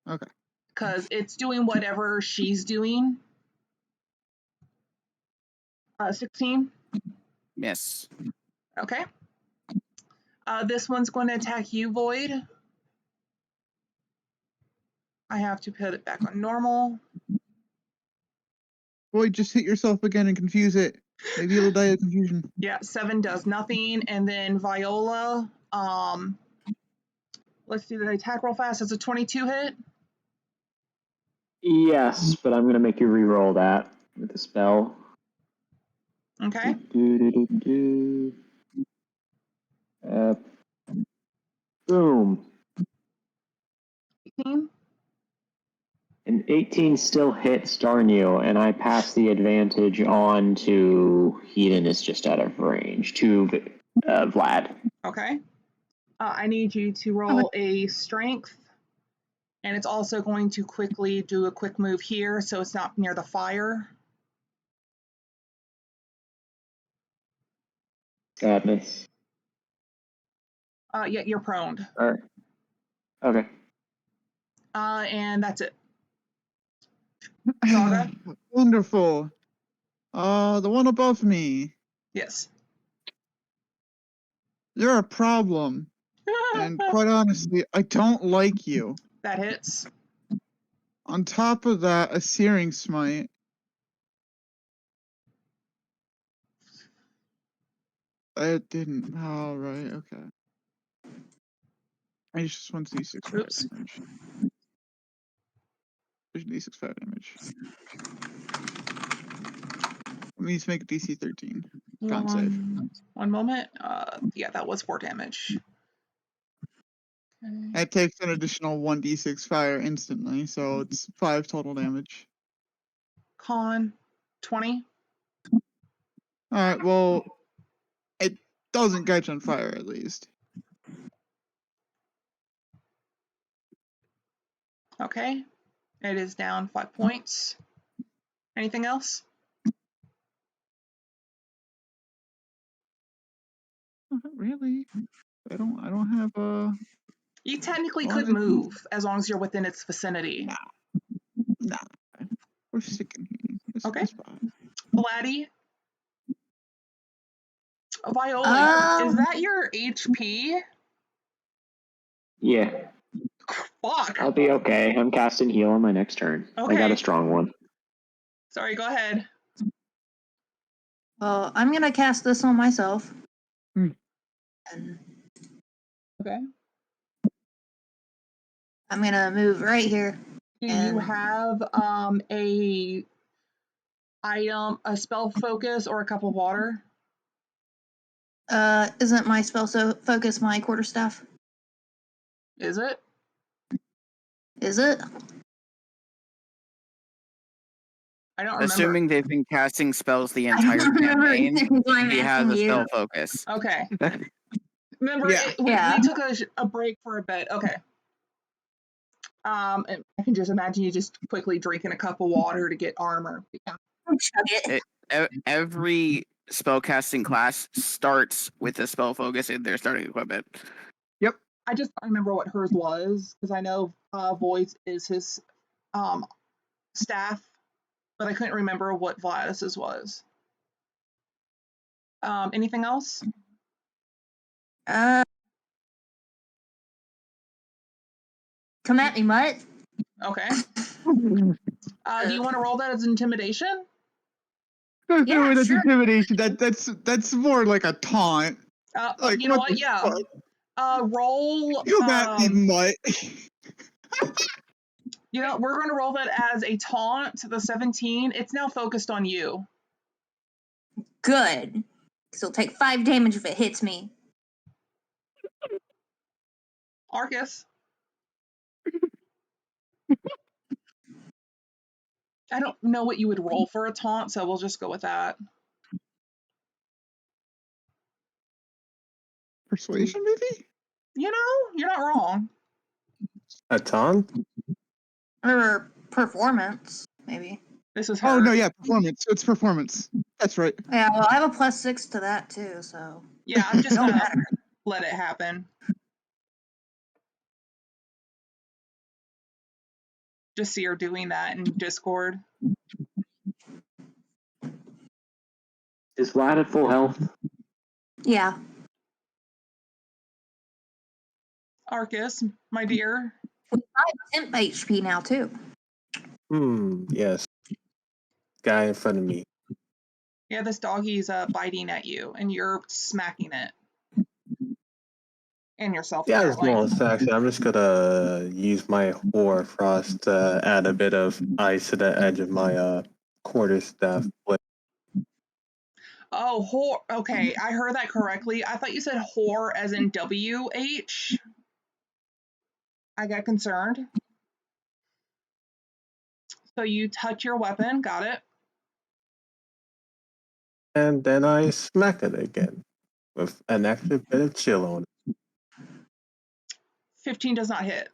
Okay. Because it's doing whatever she's doing. 16. Miss. Okay. This one's going to attack you, Void. I have to put it back on normal. Boy, just hit yourself again and confuse it. Maybe it'll die of confusion. Yeah, 7 does nothing. And then Viola, let's do the attack real fast. It's a 22 hit. Yes, but I'm going to make you re-roll that with the spell. Okay. Boom. 18. An 18 still hits, darn you, and I pass the advantage on to Hedon is just out of range, to Vlad. Okay. I need you to roll a strength, and it's also going to quickly do a quick move here, so it's not near the fire. Sadness. Yeah, you're prone. All right. Okay. And that's it. Saga? Wonderful. The one above me. Yes. You're a problem. And quite honestly, I don't like you. That hits. On top of that, a searing smite. It didn't. Oh, right, okay. I just want D6 fire Oops. damage. There's D6 fire damage. It needs to make a DC 13. Con save. One moment. Yeah, that was 4 damage. Okay. It takes an additional 1d6 fire instantly, so it's 5 total damage. Con 20. Alright, well, it doesn't catch on fire at least. Okay. It is down 5 points. Anything else? Not really. I don't have a. You technically Well, could it's- move as long as you're within its vicinity. Nah. We're sticking here. This Okay. is fine. Vladdy? Viola, is that your HP? Yeah. Fuck. I'll be okay. I'm casting heal on my next turn. I got Okay. a strong one. Sorry, go ahead. Well, I'm gonna cast this on myself. Hmm. And Okay. I'm gonna move right here. Do you And- have a item, a spell focus, or a cup of water? Isn't my spell focus my quarterstaff? Is it? Is it? I don't remember. Assuming they've been casting spells the I entire don't remember campaign, either, so I'm he has asking a you. spell focus. Okay. Remember, Yeah. we took a break for a bit. Okay. And I can just imagine you just quickly drinking a cup of water to get armor. Yeah. Chug it. Every spellcasting class starts with a spell focus in their starting equipment. I just don't remember what hers was because I know Voice is his staff, but I couldn't remember what Vladis's was. Anything else? Come at me, mutt. Okay. Do you want to roll that as intimidation? Yeah, That's sure. intimidation. That's more like a taunt. Like, You know what what? the Yeah. fuck? Roll. Come at me, mutt. You know, we're going to roll that as a taunt. The 17. It's now focused on you. Good. Because it'll take 5 damage if it hits me. Arcus. I don't know what you would roll for a taunt, so we'll just go with that. Persuasion, maybe? You know, you're not wrong. A taunt? Or performance, maybe. This is her. Oh no, yeah, performance. It's performance. That's right. Yeah, well, I have a +6 to that too, so. Yeah, I'm just Don't gonna matter. let it happen. Just see her doing that in Discord. Is Vlad at full health? Yeah. Arcus, my dear. I have temp HP now too. Yes. Guy in front of me. Yeah, this doggy's biting at you, and you're smacking it. And yourself, Yeah, as apparently. well as action, I'm just gonna use my Horror Frost to add a bit of ice to the edge of my quarterstaff. Oh, okay, I heard that correctly. I thought you said whore as in WH. I got concerned. So you touch your weapon, got it. And then I smack it again with an extra bit of chill on it. 15 does not hit.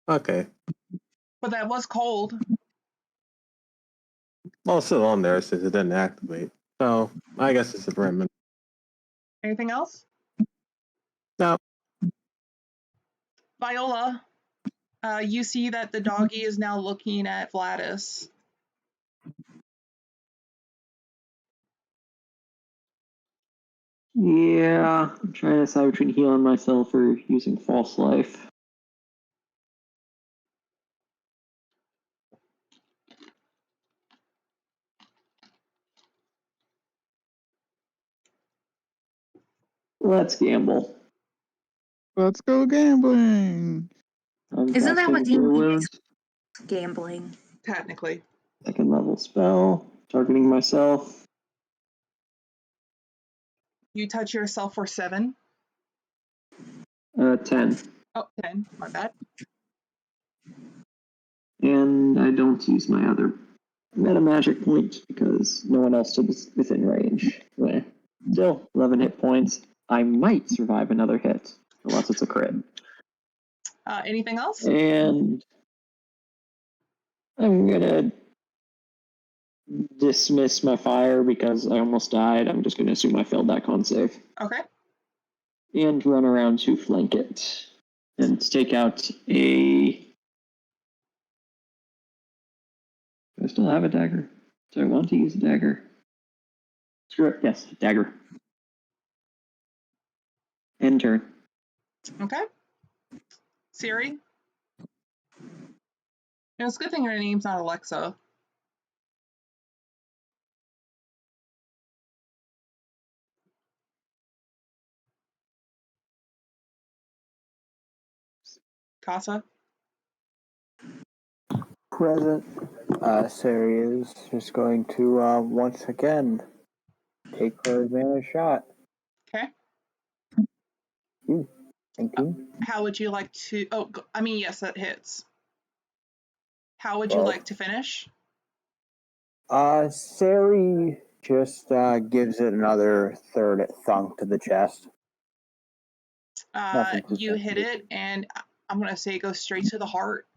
Okay. But that was cold. Well, it's still on there since it didn't activate. So I guess it's a remnant. Anything else? No. Viola, you see that the doggy is now looking at Vladis. Yeah, I'm trying to decide between healing myself or using false life. Let's gamble. Let's go gambling. I'm Isn't that what casting Cure D&D Wounds. is? Gambling. Technically. Second level spell. Targeting myself. You touch yourself for 7. 10. Oh, 10. My bad. And I don't use my other meta magic point because no one else is within range. Anyway, still 11 hit points. I might survive another hit, unless it's a crit. Anything else? And I'm gonna dismiss my fire because I almost died. I'm just gonna assume I failed that con save. Okay. And run around to flank it. And take out a... Do I still have a dagger? Do I want to use a dagger? Screw it. Yes, dagger. End turn. Okay. Siri? It's a good thing your name's not Alexa. Casa? Present. Sari is just going to once again take her advantage shot. Okay. Ooh, thank you. How would you like to... Oh, I mean, yes, that hits. How would you Well, like to finish? Sari just gives it another third thunk to the chest. Nothing too You hit fancy. it, and I'm going to say it goes straight to the heart.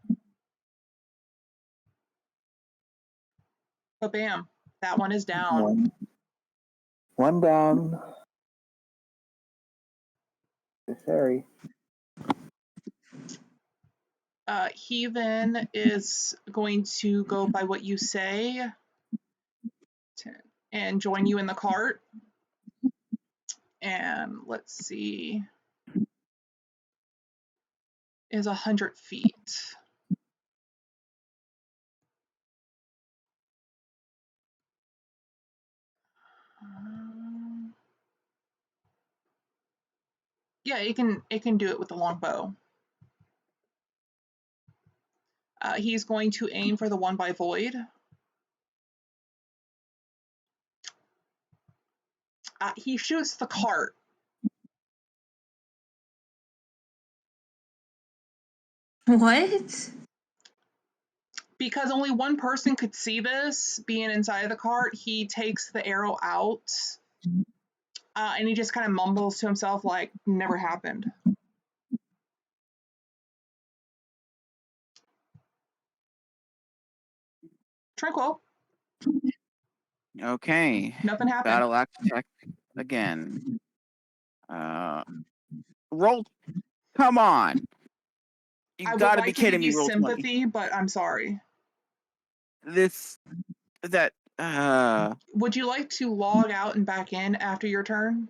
But bam, that one is down. One down. Sari. He then is going to go by what you say and join you in the cart. And let's see, is 100 feet. Yeah, it can do it with the longbow. He's going to aim for the one by Void. He shoots the cart. What? Because only one person could see this, being inside the cart, he takes the arrow out, and he just kind of mumbles to himself like, never happened. Tranquil. Okay. Nothing happened. Battle axe attack again. Roll. Come on. You I would gotta be like to kidding give me. you Roll 20. sympathy, but I'm sorry. Would you like to log out and back in after your turn?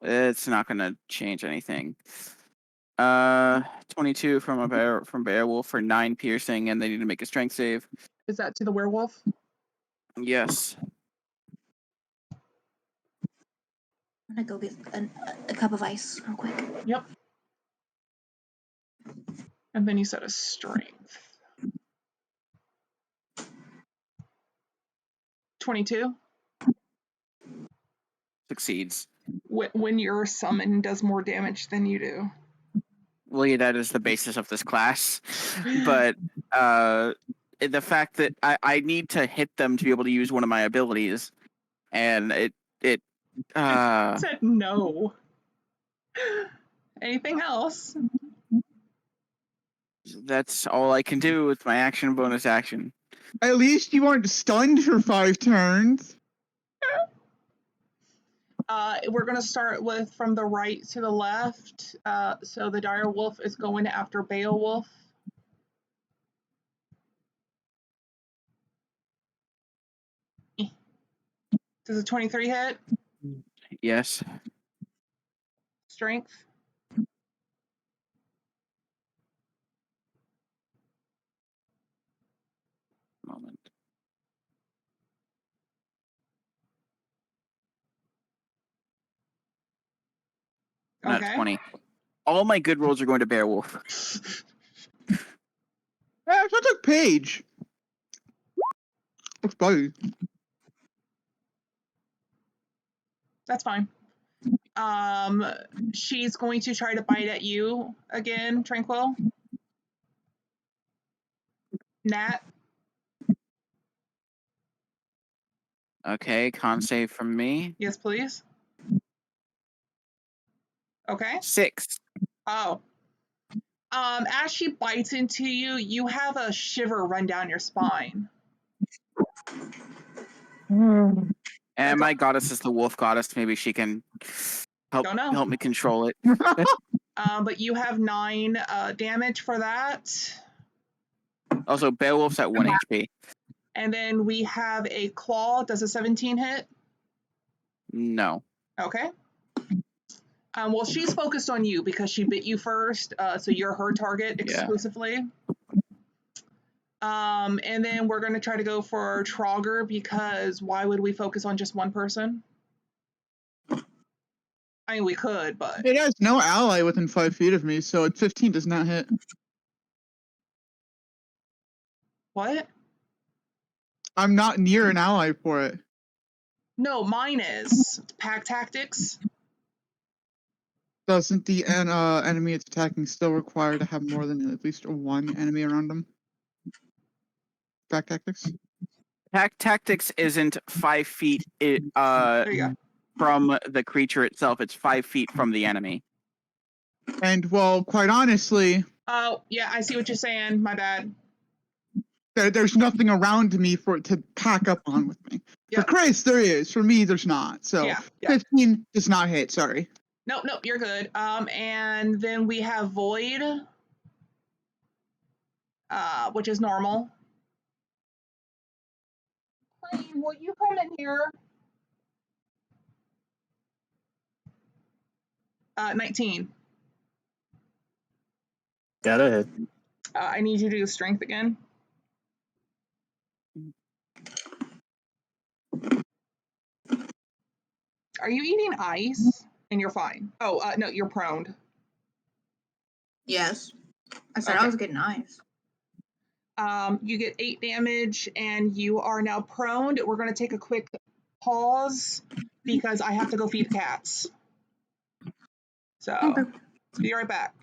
It's not gonna change anything. 22 from Beowulf for 9 piercing, and they need to make a strength save. Is that to the werewolf? Yes. I'm gonna go get a cup of ice real quick. Yep. And then you said a strength. 22? Succeeds. When your summon does more damage than you do. Well, yeah, that is the basis of this class. But the fact that I need to hit them to be able to use one of my abilities, and it Said no. Anything else? that's all I can do with my action bonus action. At least you weren't stunned for 5 turns. We're going to start with from the right to the left. So the dire wolf is going after Beowulf. Does a 23 hit? Yes. Strength? Moment. Not Okay. 20. All my good rolls are going to Beowulf. Yeah, so took Paige. Looks buddy. That's fine. She's going to try to bite at you again, Tranquil. Nat. Okay, con save from me. Yes, please. Okay. 6. Oh. As she bites into you, you have a shiver run down your spine. And my goddess is the wolf goddess. Maybe she can help Don't know. me control it. But you have 9 damage for that. Also, Beowulf's at 1 HP. And then we have a claw. Does a 17 hit? No. Okay. Well, she's focused on you because she bit you first, so you're her target exclusively. And then we're going to try to go for Trogger because why would we focus on just one person? I mean, we could, but... It has no ally within 5 feet of me, so 15 does not hit. What? I'm not near an ally for it. No, mine is. Pack Tactics. Doesn't the enemy it's attacking still require to have more than at least 1 enemy around them? Back tactics? Pack tactics isn't 5 feet There you go. from the creature itself. It's 5 feet from the enemy. And, well, quite honestly... Oh, yeah, I see what you're saying. My bad. There's nothing around me for it to pack up on with me. Yep. For Chris, there is. For me, there's not. So, Yeah. 15 does not hit, sorry. Nope, you're good. And then we have Void, which is normal. Honey, will you come in here? 19. Got a hit. I need you to do strength again. Are you eating ice? And you're fine. Oh, no, you're prone. Yes. I said Okay. I was getting ice. You get 8 damage, and you are now prone. We're going to take a quick pause because I have to go feed the cats. So, Okay. be right back.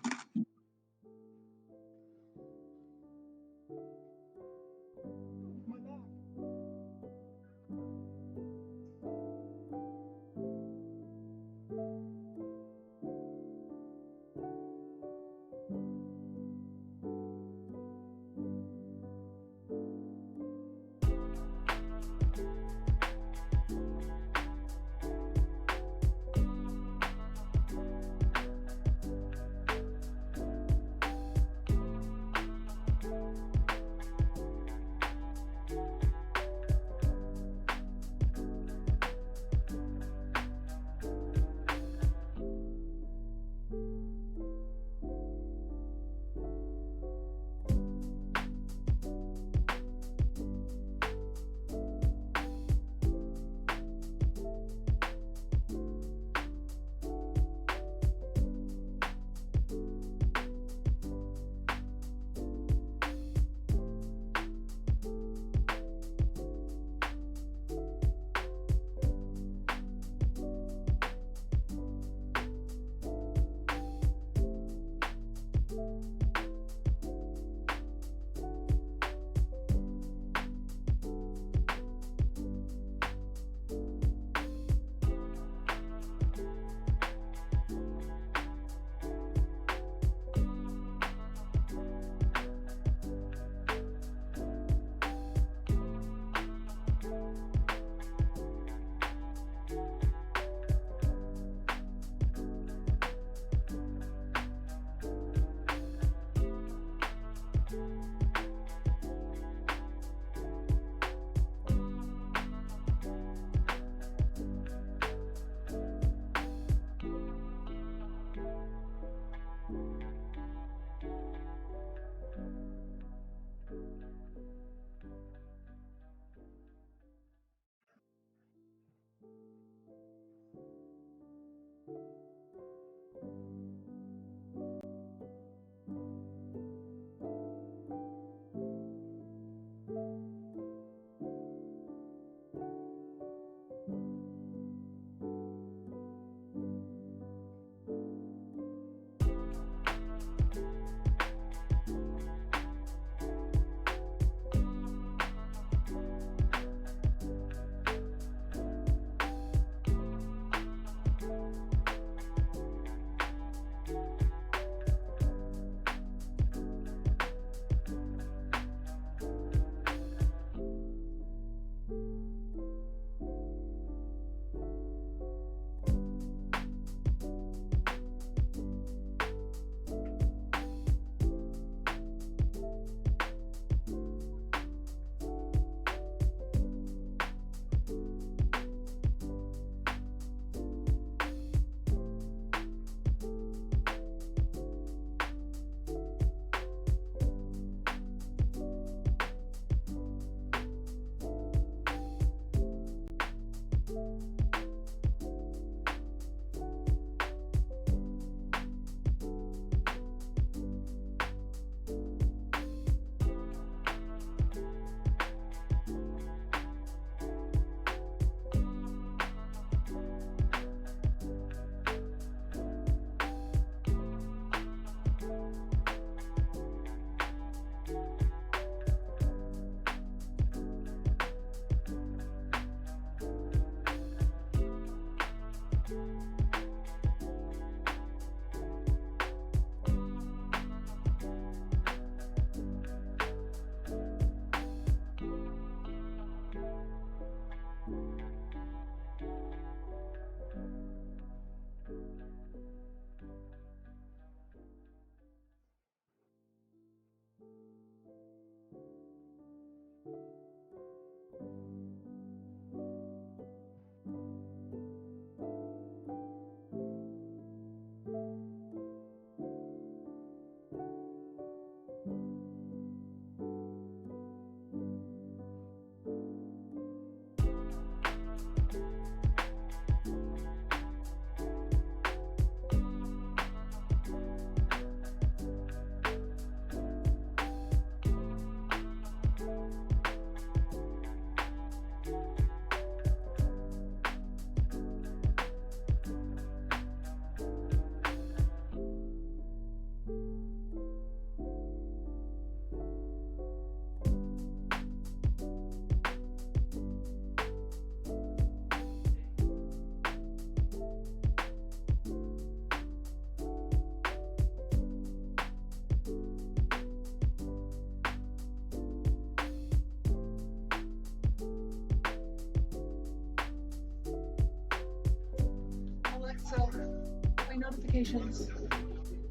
notifications.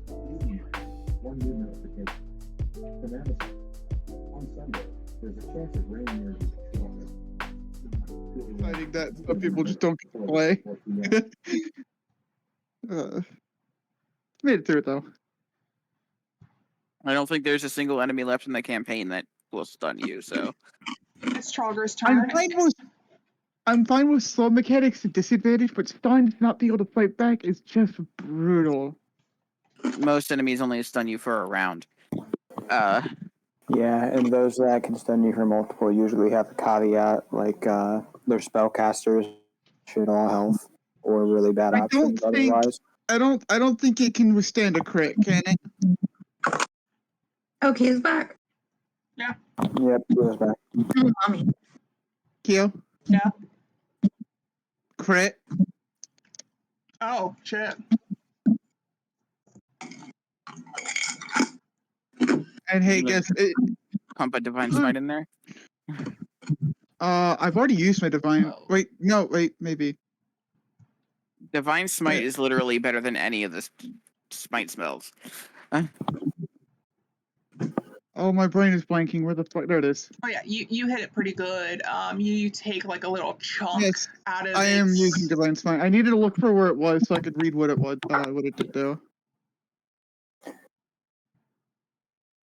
One new notification from Amazon. On Sunday, there's a chance of rain near Exciting that some people just don't get to play. Made it through it though. I don't think there's a single enemy left in the campaign that will stun you, so. It's Trogger's turn. I'm fine with slow mechanics and disadvantage, but stun to not be able to fight back is just brutal. Most enemies only stun you for a round. Yeah, and those that can stun you for multiple usually have a caveat, like their spellcasters should all health, or really bad options otherwise. I don't think it can withstand a crit, can it? Okay, he's back. Yeah. Yep, he was back. Oh, mommy. Kyo? Yeah. Crit? Oh, shit. And hey, guess it. Pump a Divine Smite in there? I've already used my divine. Oh. Wait, no, wait, maybe. Divine Smite is literally better than any of the smite spells. Oh, my brain is blanking. Where the fuck? There it is. Oh yeah, you hit it pretty good. You take like a little chunk Yes, out of I am its- using divine smite. I needed to look for where it was so I could read what it was. What it did do.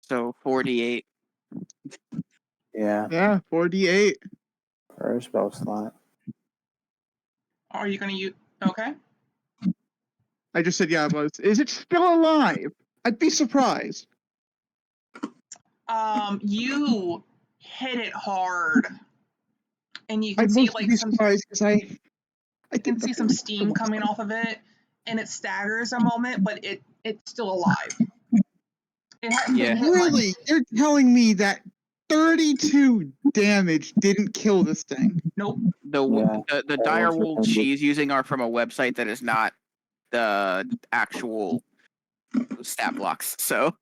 So 48. Yeah, Yeah, 48. for a spell slot. Are you gonna use? Okay. I just said yeah, it was. Is it still alive? I'd be surprised. You hit it hard, and you can I'd see mostly like be some. surprised because I You can see some steam coming off of it, and it staggers a moment, but it's still alive. It hadn't Yeah. been hit Really? much. You're telling me that 32 damage didn't kill this thing? Nope. The dire wolves she's using are from a website that is not the actual stat blocks, so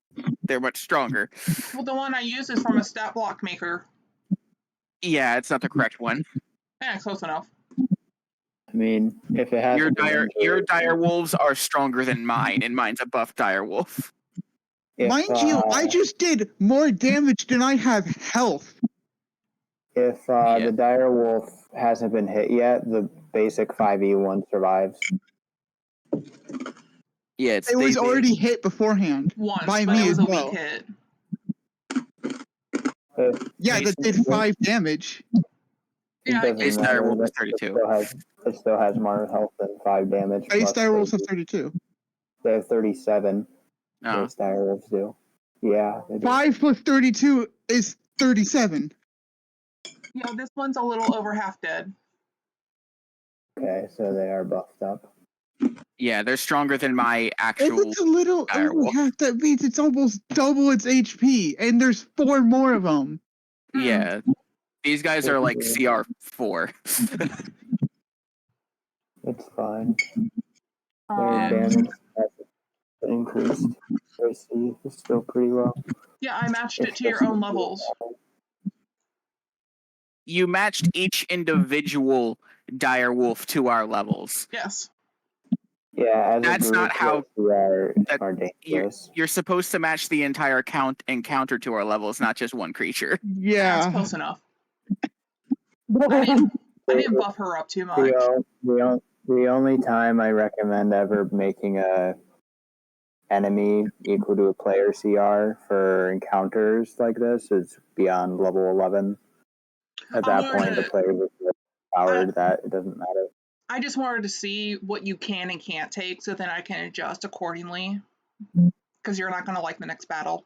they're much stronger. Well, the one I use is from a stat block maker. Yeah, it's not the correct one. Yeah, close enough. I mean, if it has Your dire wolves are stronger than mine, and mine's a buff dire wolf. Mind you, I just did more damage than I have health. If the dire wolf hasn't been hit yet, the basic 5e one survives. Yeah, It was already hit beforehand. Once, by but me it was as a well. weak hit. Yeah, that did 5 damage. Yeah, Base dire wolf is 32. It still has more health than 5 damage. Base dire wolves have 32. They have 37. Base dire wolves do. Yeah. 5 plus 32 is 37. Yeah, this one's a little over half dead. Okay, so they are buffed up. Yeah, they're stronger than my actual. If it's a little over half, that means it's almost double its HP, and there's 4 more of them. Yeah, these guys are like CR4. It's fine. Their damage has increased. AC is still pretty low. Yeah, I matched it to your own levels. You matched each individual dire wolf to our levels. Yes. Yeah, as that's not how we are dangerous. You're supposed to match the entire encounter to our levels, not just one creature. Yeah, that's close enough. I didn't buff her up too much. The only time I recommend ever making a enemy equal to a player CR for encounters like this is beyond level 11. At that point, the player is so powered that it doesn't matter. I just wanted to see what you can and can't take, so then I can adjust accordingly. Because you're not going to like the next battle.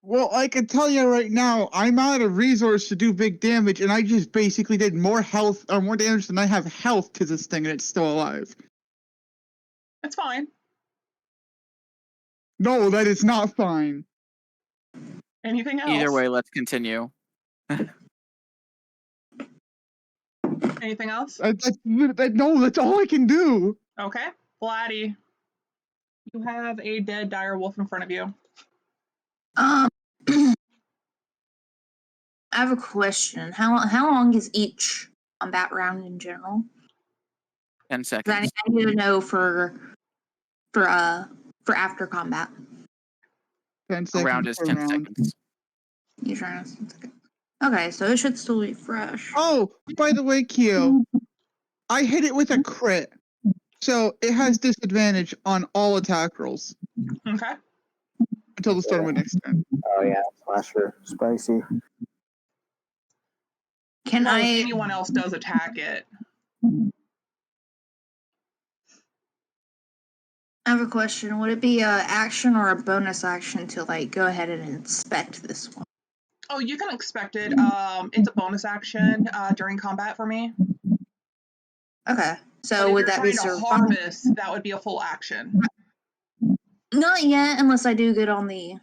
Well, I can tell you right now, I'm out of resource to do big damage, and I just basically did more health or more damage than I have health to this thing, and it's still alive. That's fine. No, that is not fine. Anything else? Either way, let's continue. Anything else? No, that's all I can do. Okay. Vladdy, you have a dead dire wolf in front of you. I have a question. How long is each combat round in general? 10 'Cause seconds. I need to know for after combat. 10 A seconds round is per 10 round. seconds. You trying to? Okay, so it should still be fresh. Oh, by the way, Kyo, I hit it with a crit. So it has disadvantage on all attack rolls Okay. until the start of my next turn. Oh yeah, slasher, spicy. Can Well, if I? anyone else does attack it. I have a question. Would it be a action or a bonus action to like go ahead and inspect this one? Oh, you can expect it. It's a bonus action during combat for me. Okay. But So if would you're that be trying to survival? harvest, that would be a full action. Not yet, unless I do good on the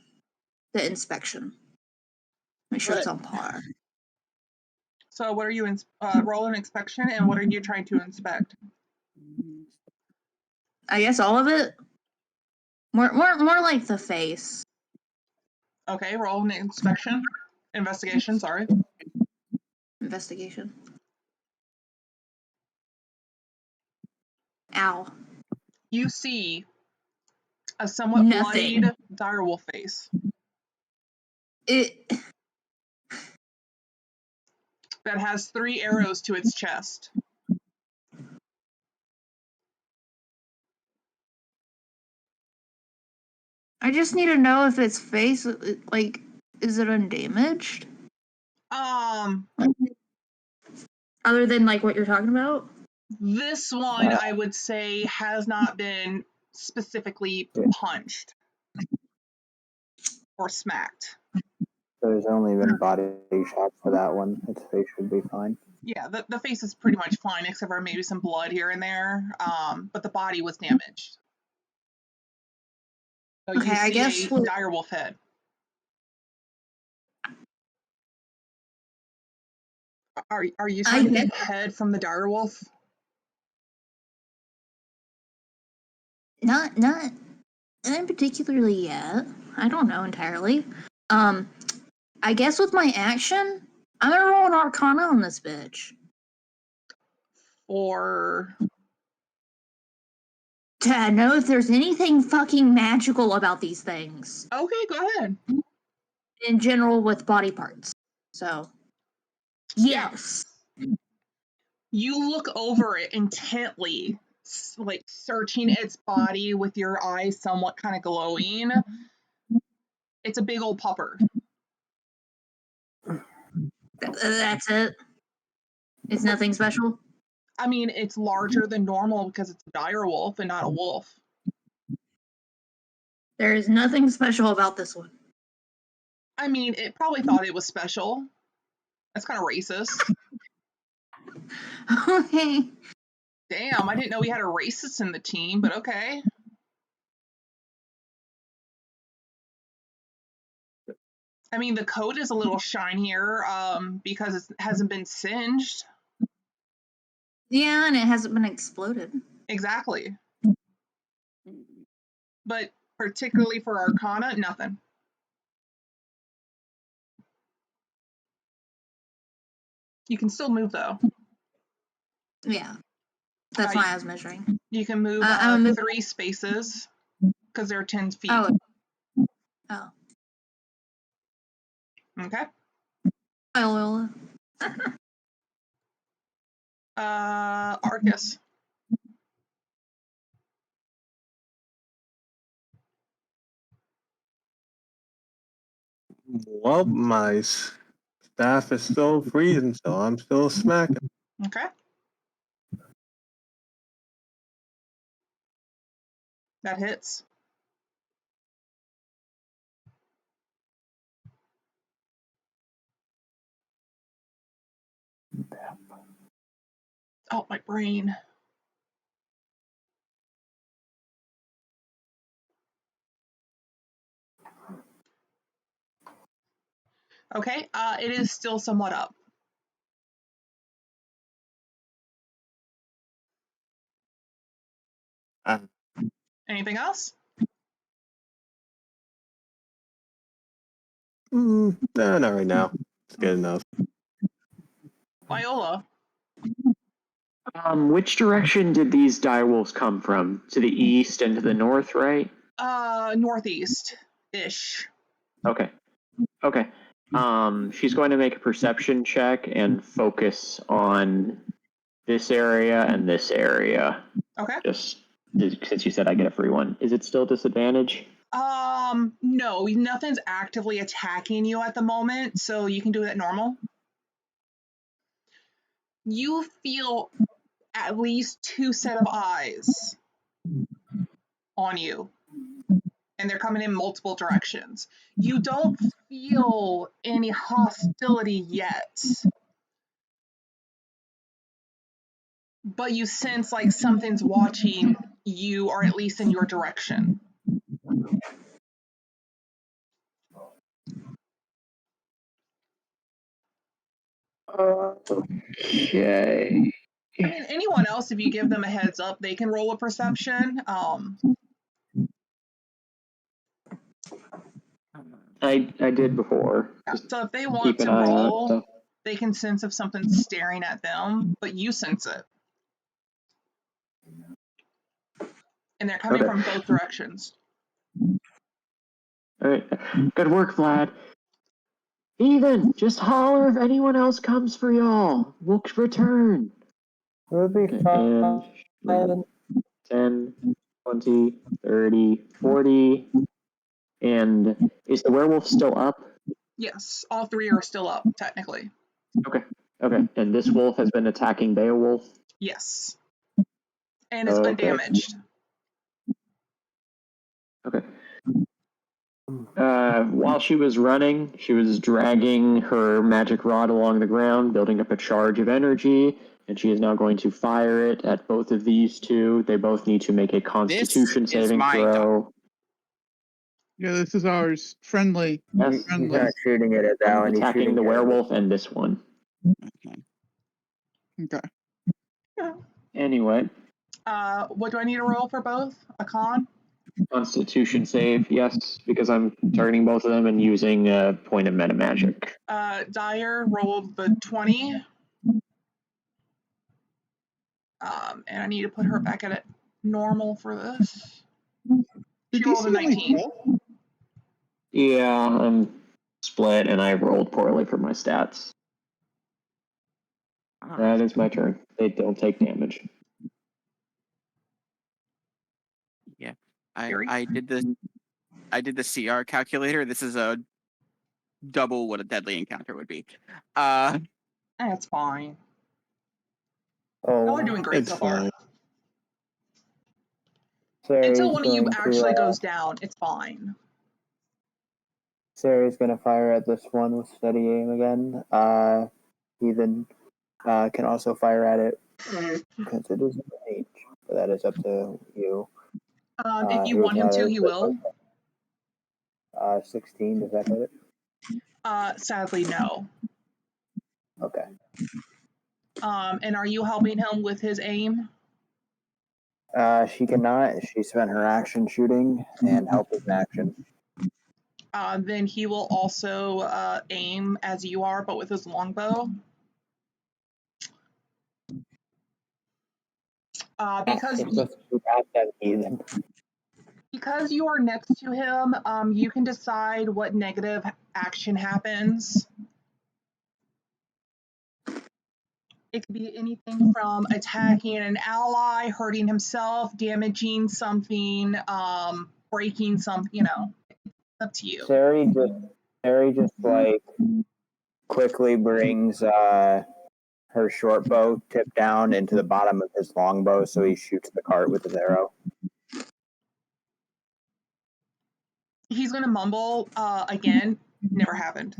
inspection. Make sure it's Right. on par. So what are you rolling inspection, and what are you trying to inspect? I guess all of it. More like the face. Okay, roll an inspection. Investigation, sorry. Investigation. Ow. You see a somewhat Nothing. bloodied direwolf face It. that has 3 arrows to its chest. I just need to know if its face, like, is it undamaged? Other than like what you're talking about. This one, I would say, has not been specifically punched or smacked. There's only been body shots for that one. Its face should be fine. Yeah, the face is pretty much fine, except for maybe some blood here and there. But the body was damaged. So Okay, you I see guess a direwolf head. Are you trying to get the head from the direwolf? Not particularly yet. I don't know entirely. I guess with my action, I'm gonna roll an Arcana on this bitch. Or to know if there's anything fucking magical about these things. Okay, go ahead. In general, with body parts. So, yes. Yeah. You look over it intently, like searching its body with your eyes somewhat kind of glowing. It's a big old pupper. That's it. It's nothing special. I mean, it's larger than normal because it's a dire wolf and not a wolf. There is nothing special about this one. I mean, it probably thought it was special. That's kind of racist. Okay. Damn, I didn't know we had a racist in the team, but okay. I mean, the coat is a little shinier because it hasn't been singed. Yeah, and it hasn't been exploded. Exactly. But particularly for Arcana, nothing. You can still move, though. Yeah. That's why I was measuring. You can move I'm a 3 spaces because they're 10 feet. Oh. Okay. Hi, Lola. Arcus. Well, my staff is still freezing, so I'm still smacking. Okay. That hits. Oh, my brain. Okay, it is still somewhat up. Anything else? No, not right now. It's good enough. Viola. Which direction did these direwolves come from? To the east and to the north, right? Northeast-ish. Okay. Okay. She's going to make a perception check and focus on this area and this area. Okay. Just since you said I get a free one. Is it still disadvantage? No, nothing's actively attacking you at the moment, so you can do it normal. You feel at least 2 set of eyes on you, and they're coming in multiple directions. You don't feel any hostility yet, but you sense like something's watching you, or at least in your direction. Okay. I mean, anyone else, if you give them a heads up, they can roll a perception. I did before. Just So if they want keep an to eye on roll, stuff. they can sense if something's staring at them, but you sense it. And they're coming Okay. from both directions. All right. Good work, Vlad. Ethan, just holler if anyone else comes for y'all. We'll return. We'll be And fine. 10, 20, 30, 40. And is the werewolf still up? Yes, all 3 are still up, technically. Okay. Okay. And this wolf has been attacking Beowulf? Yes. And is Okay. undamaged. Okay. While she was running, she was dragging her magic rod along the ground, building up a charge of energy, and she is now going to fire it at both of these two. They both need to make a Constitution saving throw. Yeah, this is ours. Friendly. Yes. He's Friendly. not shooting it at that one. He's Attacking shooting the it at werewolf and this one. Okay. Anyway, What do I need to roll for both? A con? Constitution save, yes, because I'm targeting both of them and using a point of meta magic. Dyer rolled the 20. And I need to put her back at it normal for this. She Did rolled a DC only 19. 12? Yeah, I'm split and I rolled poorly for my stats. That is my turn. They don't take damage. Yeah, Gary? I did the CR calculator. This is a double what a deadly encounter would be. That's fine. Y'all are doing great It's so far. fine. Until Sari's one of you going actually to, goes down, it's fine. Sari's going to fire at this one with steady aim again. Heathen can also fire at it because it is an H, but that is up to you. If you Here's want him to, another he will. 16, does that hit it? Sadly, no. Okay. And are you helping him with his aim? She cannot. She spent her action shooting, and help is an action. Then he will also aim as you are, but with his longbow. Because you are next to him, you can decide what negative action happens. It could be anything from attacking an ally, hurting himself, damaging something, breaking something, it's up to you. Sari just like quickly brings her short bow tipped down into the bottom of his longbow, so he shoots the cart with his arrow. He's going to mumble again, never happened,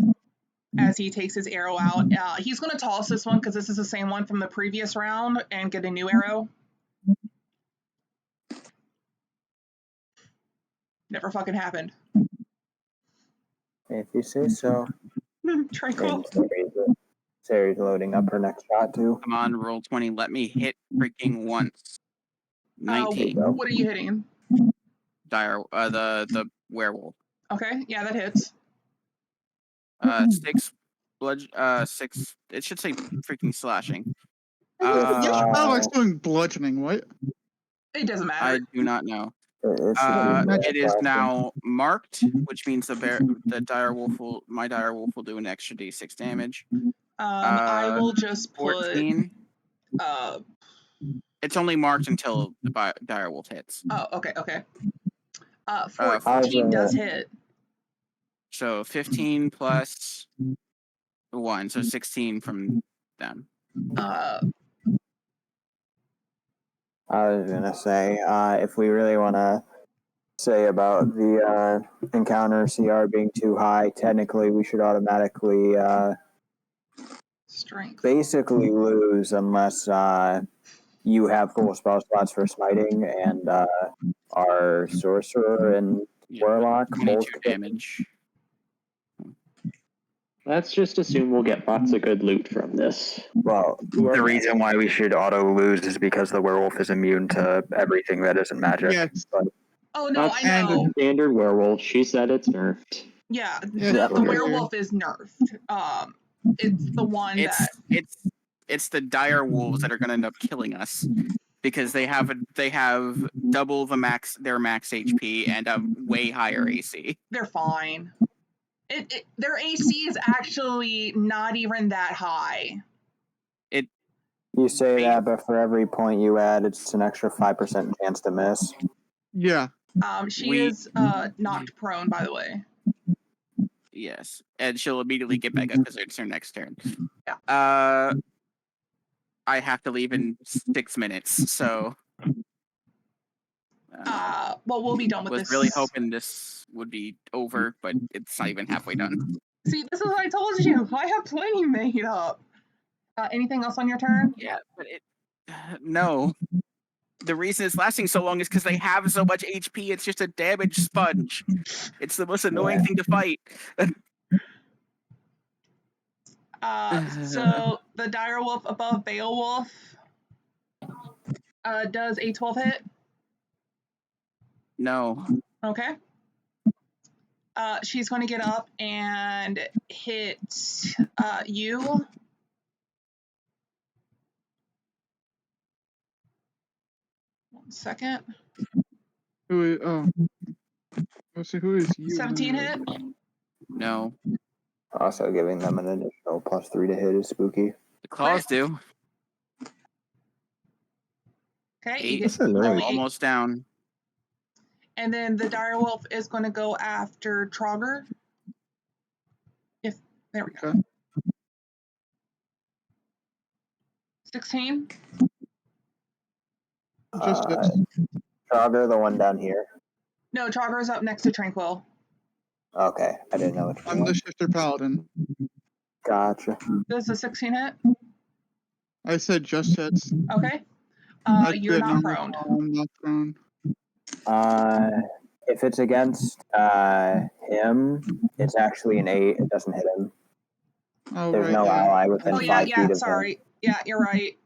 as he takes his arrow out. He's going to toss this one because this is the same one from the previous round and get a new arrow. Never fucking happened. If you say so. Tranquil. Sari's loading up her next shot too. Come on, roll 20. Let me hit freaking once. 19. What are you hitting? Dire, the werewolf. Okay, yeah, that hits. 6 blood. 6. It should say freaking slashing. It's doing bludgeoning. What? It doesn't matter. I do not know. It should be It is flashing. now marked, which means my dire wolf will do an extra d6 damage. I will just put 14. It's only marked until the dire wolf hits. oh, okay. 14 does hit. So 15 plus 1, so 16 from them. Uh, I was gonna say, if we really want to say about the encounter CR being too high, technically we should automatically strength. basically lose unless you have full spell slots for smiting and our sorcerer and warlock 22 both damage. Let's just assume we'll get lots of good loot from this. Well, the reason why we should auto lose is because the werewolf is immune to everything that isn't magic. Yes. But Oh no, That's I know. standard werewolf. She said it's nerfed. Yeah, Yeah, the okay. werewolf is nerfed. It's the one that It's the dire wolves that are going to end up killing us because they have double their max HP and a way higher AC. they're fine. Their AC is actually not even that high. you say that, but for every point you add, it's an extra 5% chance to miss. Yeah. She is knocked prone, by the way. Yes, and she'll immediately get back up because it's her next turn. Yeah. I have to leave in 6 minutes, so. Well, we'll be done with Was this. really hoping this would be over, but it's not even halfway done. See, this is what I told you. I have plenty made up. Anything else on your turn? Yeah, but no. The reason it's lasting so long is because they have so much HP. It's just a damage sponge. It's the most annoying thing to fight. So the dire wolf above Beowulf does a 12 hit. No. Okay. She's going to get up and hit you. 1 second. Who is you? 17 hit. No. Also giving them an additional +3 to hit is spooky. The claws do. Okay, 8. That's annoying. Almost down. and then the dire wolf is going to go after Trogger. There we go. Okay. 16. Just Trogger, the one down here. No, Trogger is up next to Tranquil. Okay, I didn't know which I'm one. the shifter paladin. Gotcha. Does a 16 hit? I said just hits. Okay. You're not prone. I'm not prone. If it's against him, it's actually an 8. It doesn't hit him. Oh, There's right, no yeah. ally within 5 feet of him. Sorry. Yeah, you're right.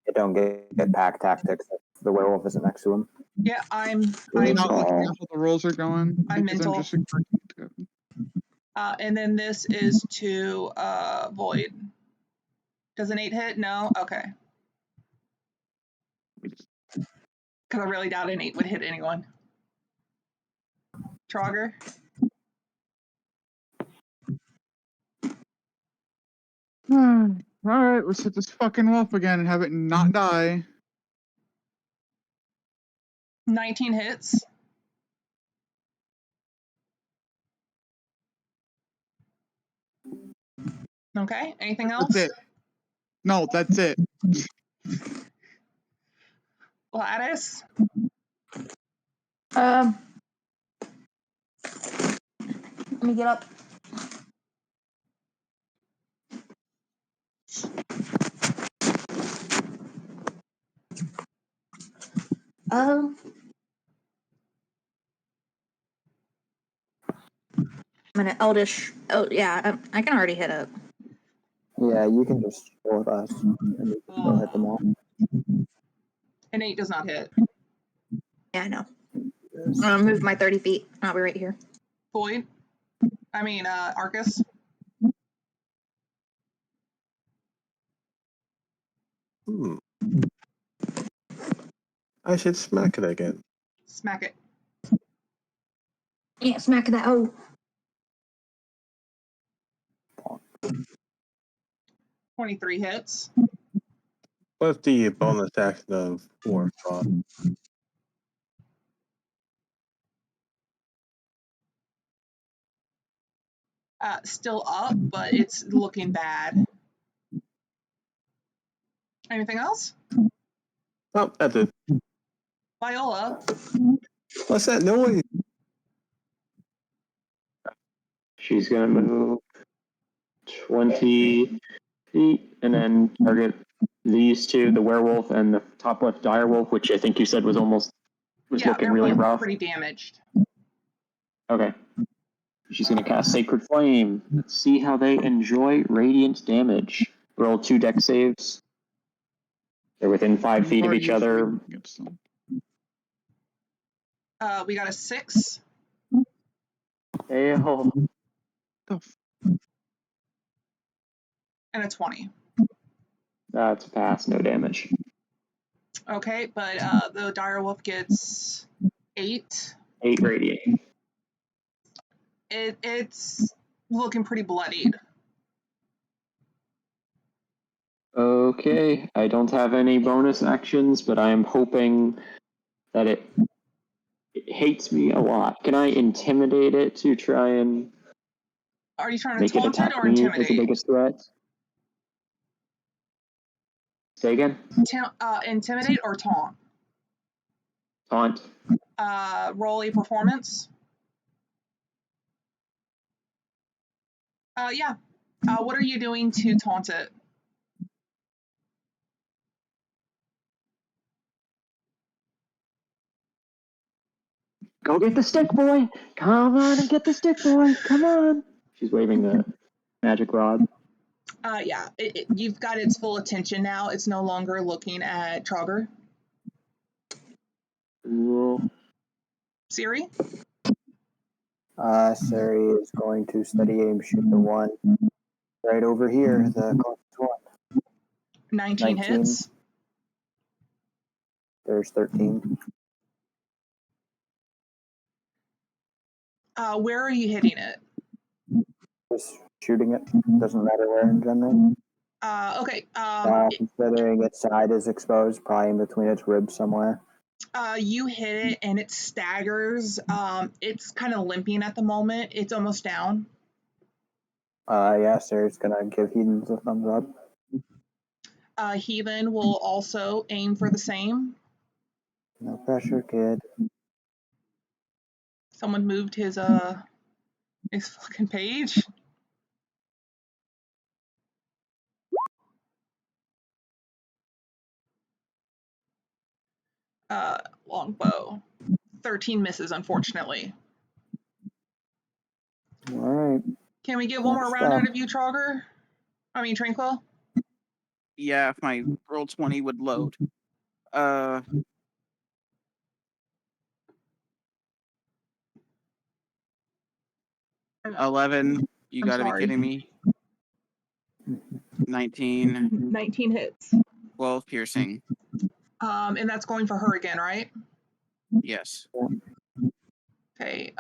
It don't get pack tactics if the werewolf isn't next to him. Yeah, I'm not looking at how the rolls are going. I'm because mental. I'm just expecting it to happen. and then this is to Void. Does an 8 hit? No? Okay. Because I really doubt an 8 would hit anyone. Trogger. Alright, let's hit this fucking wolf again and have it not die. 19 hits. Okay, anything else? That's it. No, that's it. Gladys? Let me get up. I'm gonna Eldish. Oh yeah, I can already hit it. Yeah, you can just go with us and you can still hit them all. An 8 does not hit. Yeah, I know. I'm gonna move my 30 feet. I'll be right here. Void? Arcus? I should smack it again. Smack it. Yeah, smack that hoe. 23 hits. What's the bonus action of War Thought? Still up, but it's looking bad. Anything else? Oh, that's it. Viola. What's that noise? She's gonna move 20 feet and then target these two, the werewolf and the top left direwolf, which I think you said was Yeah, looking they're really both rough. pretty damaged. Okay. She's gonna cast Sacred Flame. Let's see how they enjoy radiant damage. Roll 2 deck saves. They're within 5 feet of each other. We got a 6. Fail. And a 20. That's a pass, no damage. Okay, but the direwolf gets 8. 8 radiant. It's looking pretty bloodied. Okay, I don't have any bonus actions, but I am hoping that it hates me a lot. Can I intimidate it to try and Are you trying to make it taunt it attack or me as the intimidate? biggest threat? Say again? Intimidate or taunt? Taunt. Roll a performance. Yeah. What are you doing to taunt it? Go get the stick, boy! Come on and get the stick, boy! Come on! She's waving the magic rod. Yeah, you've got its full attention now. It's no longer looking at Trogger. Cool. Siri? Sari is going to steady aim shoot the one right over here, the closest one. 19 hits. There's 13. Where are you hitting it? Just shooting it. Doesn't matter where in general. Okay. Considering its side is exposed, probably in between its ribs somewhere. You hit it and it staggers. It's kind of limping at the moment. It's almost down. Yeah, Sari's gonna give Heathens a thumbs up. Heathen will also aim for the same. No pressure, kid. Someone moved his fucking page. Longbow. 13 misses, unfortunately. All right. Can we get one more round out of you, Trogger? I mean, Tranquil? Yeah, if my roll 20 would load. 11. You I'm gotta be sorry. kidding me. 19. 19 hits. 12 piercing. And that's going for her again, right? Yes. Okay,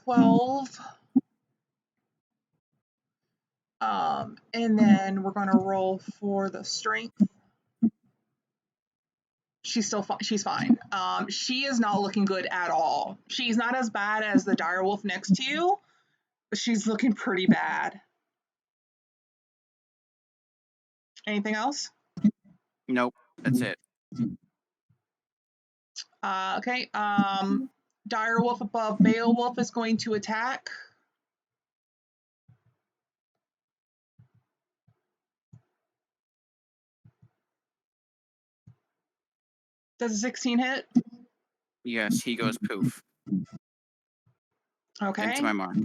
12. And then we're going to roll for the strength. She's still fine. She's fine. She is not looking good at all. She's not as bad as the direwolf next to you, but she's looking pretty bad. Anything else? Nope. That's it. Okay. Direwolf above Beowulf is going to attack. Does a 16 hit? Yes, he goes poof. Okay. Into my mark.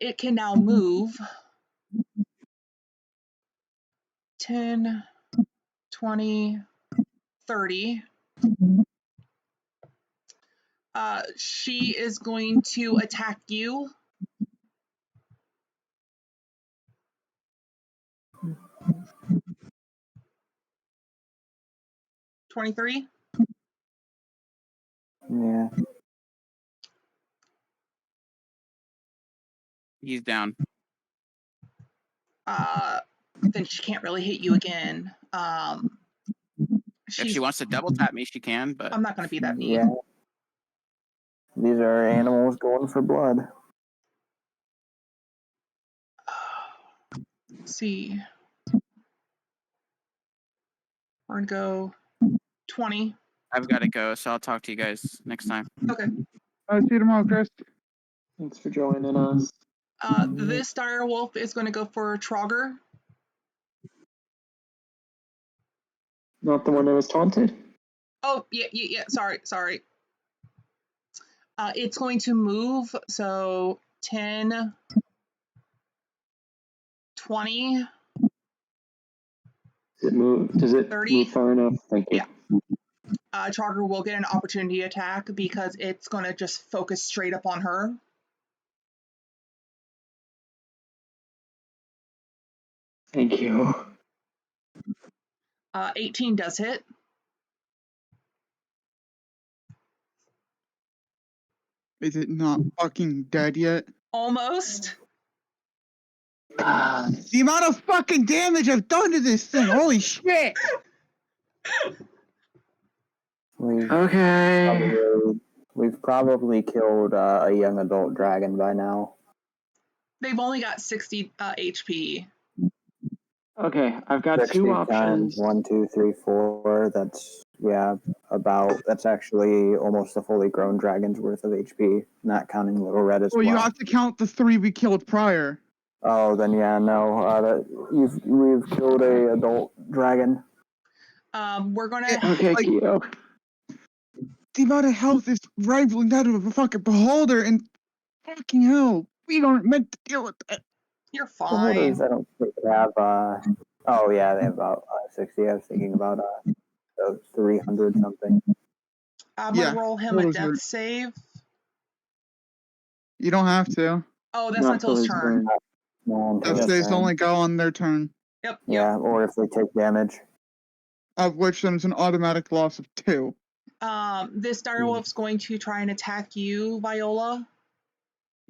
It can now move 10, 20, 30. She is going to attack you. 23. Yeah. He's down. Then she can't really hit you again. If she wants to double tap me, she can, but I'm not going to be that mean. Yeah. These are animals going for blood. Let's see. We're going to go 20. I've got to go, so I'll talk to you guys next time. Okay. See you tomorrow, Chris. Thanks for joining us. This dire wolf is going to go for Trogger. Not the one that was taunted? Oh, yeah. Sorry. It's going to move, so 10, 20. Does it move? Does it 30? move far enough? Thank you. Yeah. Trogger will get an opportunity attack because it's going to just focus straight up on her. Thank you. 18 does hit. Is it not fucking dead yet? Almost. The amount of fucking damage I've done to this thing, holy shit! Okay. We've probably killed a young adult dragon by now. They've only got 60 HP. Okay, I've got 60 two times options. 1, 2, 3, 4. That's that's actually almost a fully grown dragon's worth of HP, not counting Little Red as well. Well, you have to count the 3 we killed prior. Oh, then yeah, no. We've killed a adult dragon. We're gonna. Okay, Like- Keto. The amount of health is rivaling that of a fucking beholder, and fucking hell, we aren't meant to deal with that. You're Beholders, fine. I don't think they have. Oh yeah, they have about 60. I was thinking about 300 something. I'm Yeah, gonna roll him a those death are- save. You don't have to. Oh, that's not until his turn. No, until Death his saves turn. only go on their turn, Yep. Yeah, or if they take damage. of which there's an automatic loss of 2. This direwolf's going to try and attack you, Viola.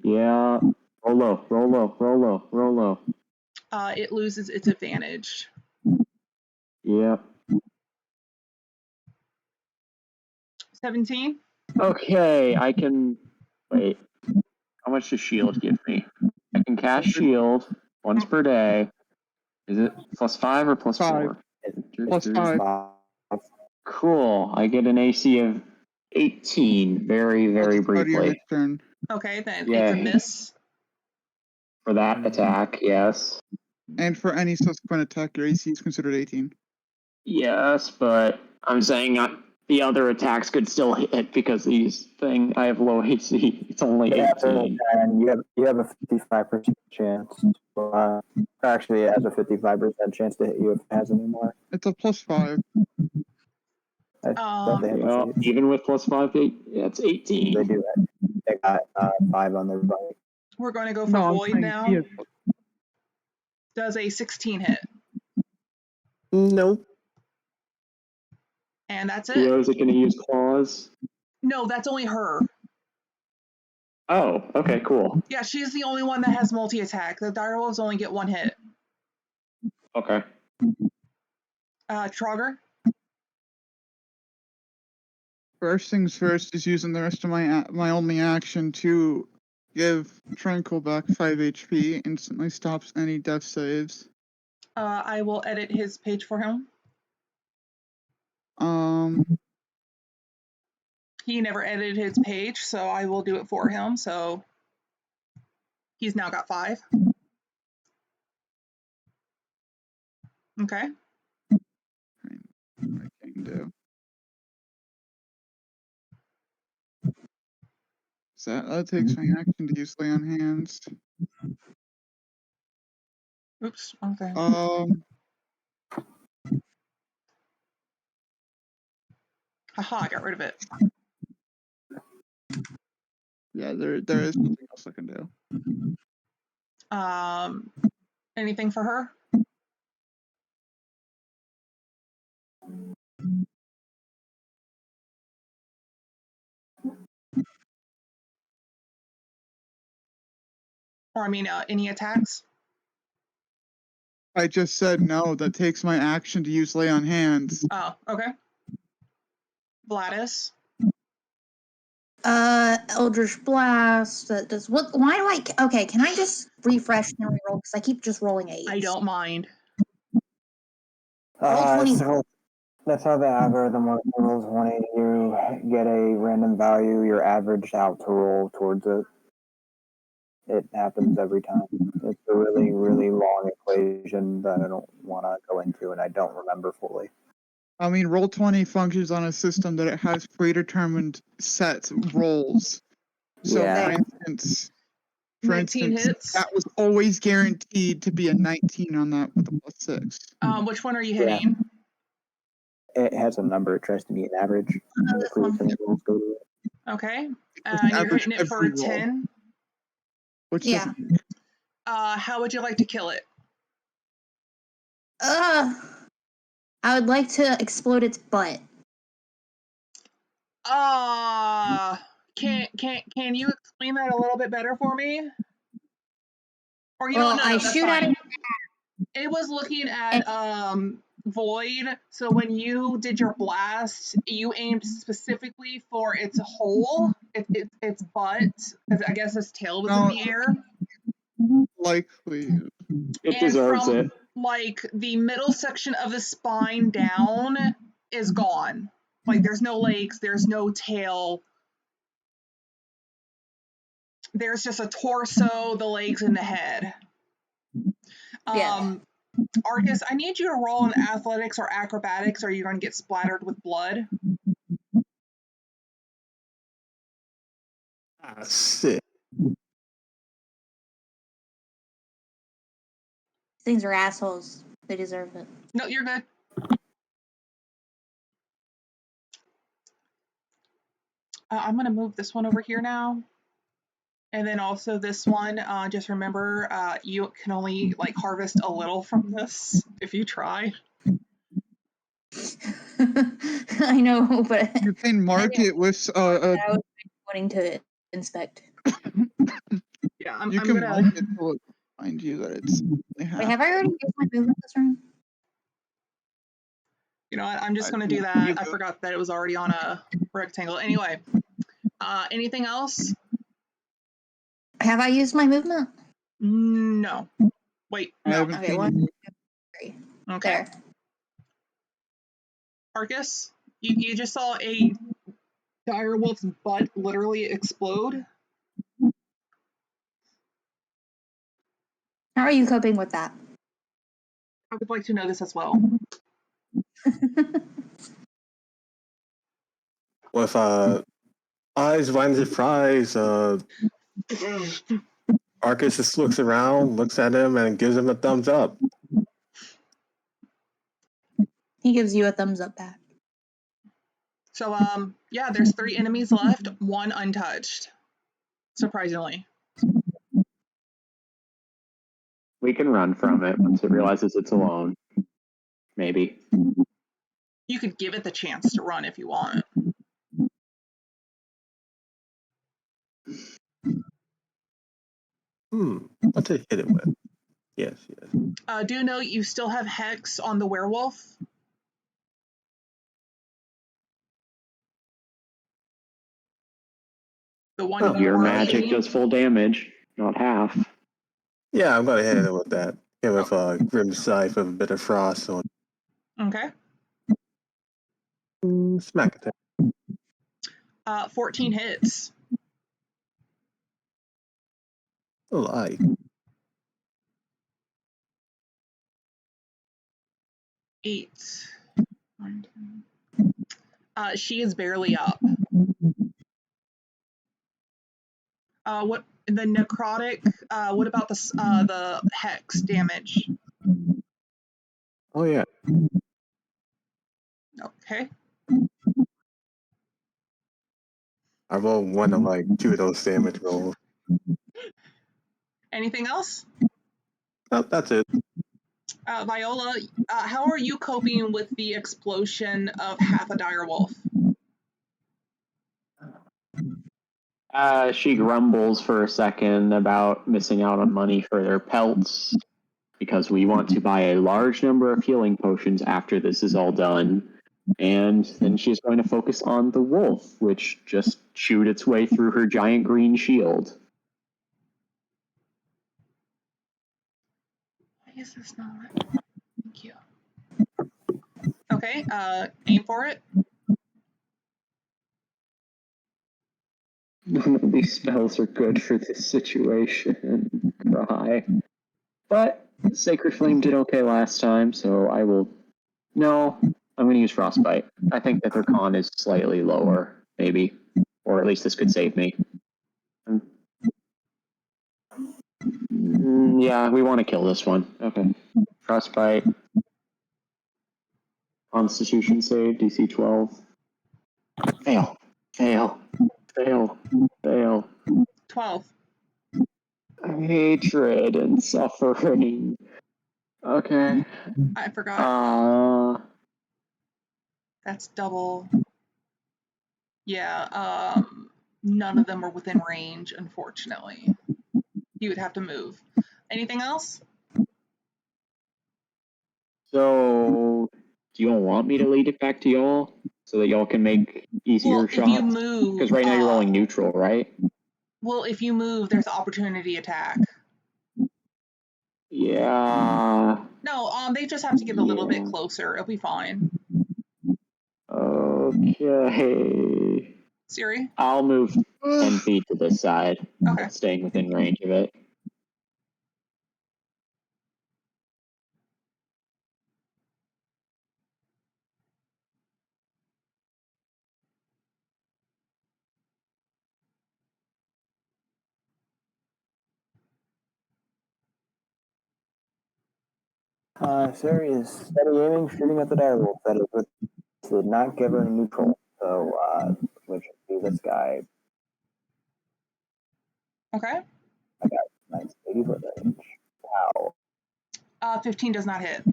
Yeah. Roll low, roll low, roll low, roll low. It loses its advantage. Yep. 17. Okay, I can wait. How much does shield give me? I can cast shield once per day. Is it +5 or +4? 5. +5. Cool. I get an AC of 18 very, very Go to your briefly next turn. Okay, then Yeah. it's a miss. for that attack. Yes. And for any subsequent attack, your AC is considered 18. Yes, but I'm saying the other attacks could still hit because I have low AC. It's only 18. And you have a 55% chance. Actually, it has a 55% chance to hit you if it has any more. It's a +5. I thought they had Well, to say- even with +5, it's 18. They do that. They got 5 on their bike. We're going to go for No, I'm Void saying now. he is- Does a 16 hit. Nope. And that's it. Is it going to use claws? No, that's only her. Oh, okay, cool. Yeah, she's the only one that has multi-attack. The direwolves only get 1 hit. Okay. Trogger? First things first is using the rest of my only action to give Tranquil back 5 HP, instantly stops any death saves. I will edit his page for him. He never edited his page, so I will do it for him. So he's now got 5. Okay. I can do. So that takes my action to use Lay on Hands. Oops. Okay. Aha, I got rid of it. Yeah, there is nothing else I can do. Anything for her? Or, I mean, any attacks? I just said no. That takes my action to use lay on hands. Oh, okay. Gladys? Eldritch Blast. That does what? Why do I? Okay, can I just refresh and reroll? Because I keep just rolling 8s. I don't mind. Roll 20. So that's how the algorithm works. It rolls 20. You get a random value. You're averaged out to roll towards it. It happens every time. It's a really, really long equation that I don't want to go into, and I don't remember fully. I mean, Roll20 functions on a system that it has predetermined set rolls. So, Yeah. for 19 instance, hits. that was always guaranteed to be a 19 on that with a +6. Which one are you Yeah. hitting? It has a number. It tries to be an average. And the this one. predetermined rolls go to it. Okay. It's And you're average hitting it for every a roll. 10. Which Yeah. doesn't. How would you like to kill it? I would like to explode its butt. Can you explain that a little bit better for me? Or you Well, don't know, I that's shoot at fine. it. It was looking at Void, so when you did your blast, you aimed specifically for its hole, its butt, because I guess its tail was in the air. Likely. It And deserves from it. like the middle section of the spine down is gone. Like there's no legs, there's no tail. There's just a torso, the legs, and the head. Yeah. Arcus, I need you to roll in athletics or acrobatics, or you're going to get splattered with blood. Ah, shit. Things are assholes. They deserve it. No, you're good. I'm going to move this one over here now. And then also this one, just remember, you can only like harvest a little from this if you try. I know, but You can mark it with I was wanting to inspect. Yeah, you I'm can gonna. mark it to find you that it's. Wait, have I already used my movement this round? You know what? I'm just gonna do You that. I go. forgot that it was already on a rectangle. Anyway, anything else? Have I used my movement? No. Wait, I no. haven't Okay, seen 1, you. 2, 3. Okay. There. Arcus, you just saw a direwolf's butt literally explode. How are you coping with that? I would like to know this as well. With eyes wide in surprise, Arcus just looks around, looks at him, and gives him a thumbs up. He gives you a thumbs up back. So, yeah, there's 3 enemies left, 1 untouched. Surprisingly. We can run from it once it realizes it's alone. Maybe. You could give it the chance to run if you want. What to hit it with? Yes. Do you know you still have Hex on the werewolf? The one Oh, you your were magic hitting? does full damage, not half. Yeah, I'm gonna hit it with that. Hit with a grim scythe with a bit of frost on. Okay. Smack attack. 14 hits. A lie. Eight. She is barely up. What the necrotic? What about the hex damage? Oh yeah. Okay. I rolled one of like 2 of those damage rolls. Anything else? Oh, that's it. Viola, how are you coping with the explosion of half a direwolf? She grumbles for a second about missing out on money for their pelts because we want to buy a large number of healing potions after this is all done. And then she's going to focus on the wolf, which just chewed its way through her giant green shield. Why is this not? Thank you. Okay, aim for it. None of these spells are good for this situation. Cry. But Sacred Flame did okay last time, so I will... No, I'm going to use Frostbite. I think that their con is slightly lower, maybe. Or at least this could save me. Yeah, we want to kill this one. Okay. Frostbite. Constitution save, DC 12. Fail. Fail. Fail. Fail. 12. Hatred and suffering. Okay. I forgot. That's double. Yeah, none of them are within range, unfortunately. You would have to move. Anything else? So, do y'all want me to lead it back to y'all so that y'all can make easier Well, shots? if you move... Because right now you're rolling neutral, right? Well, if you move, there's opportunity attack. Yeah. No, they just have to get a little bit closer. It'll be fine. Okay. Siri? I'll move 10 feet to this side, Okay. staying within range of it. Siri is steady aiming, shooting at the direwolf. That is what did not give her neutral. So, which would be this guy. Okay. I got nice 80 foot range. Wow. 15 does not hit.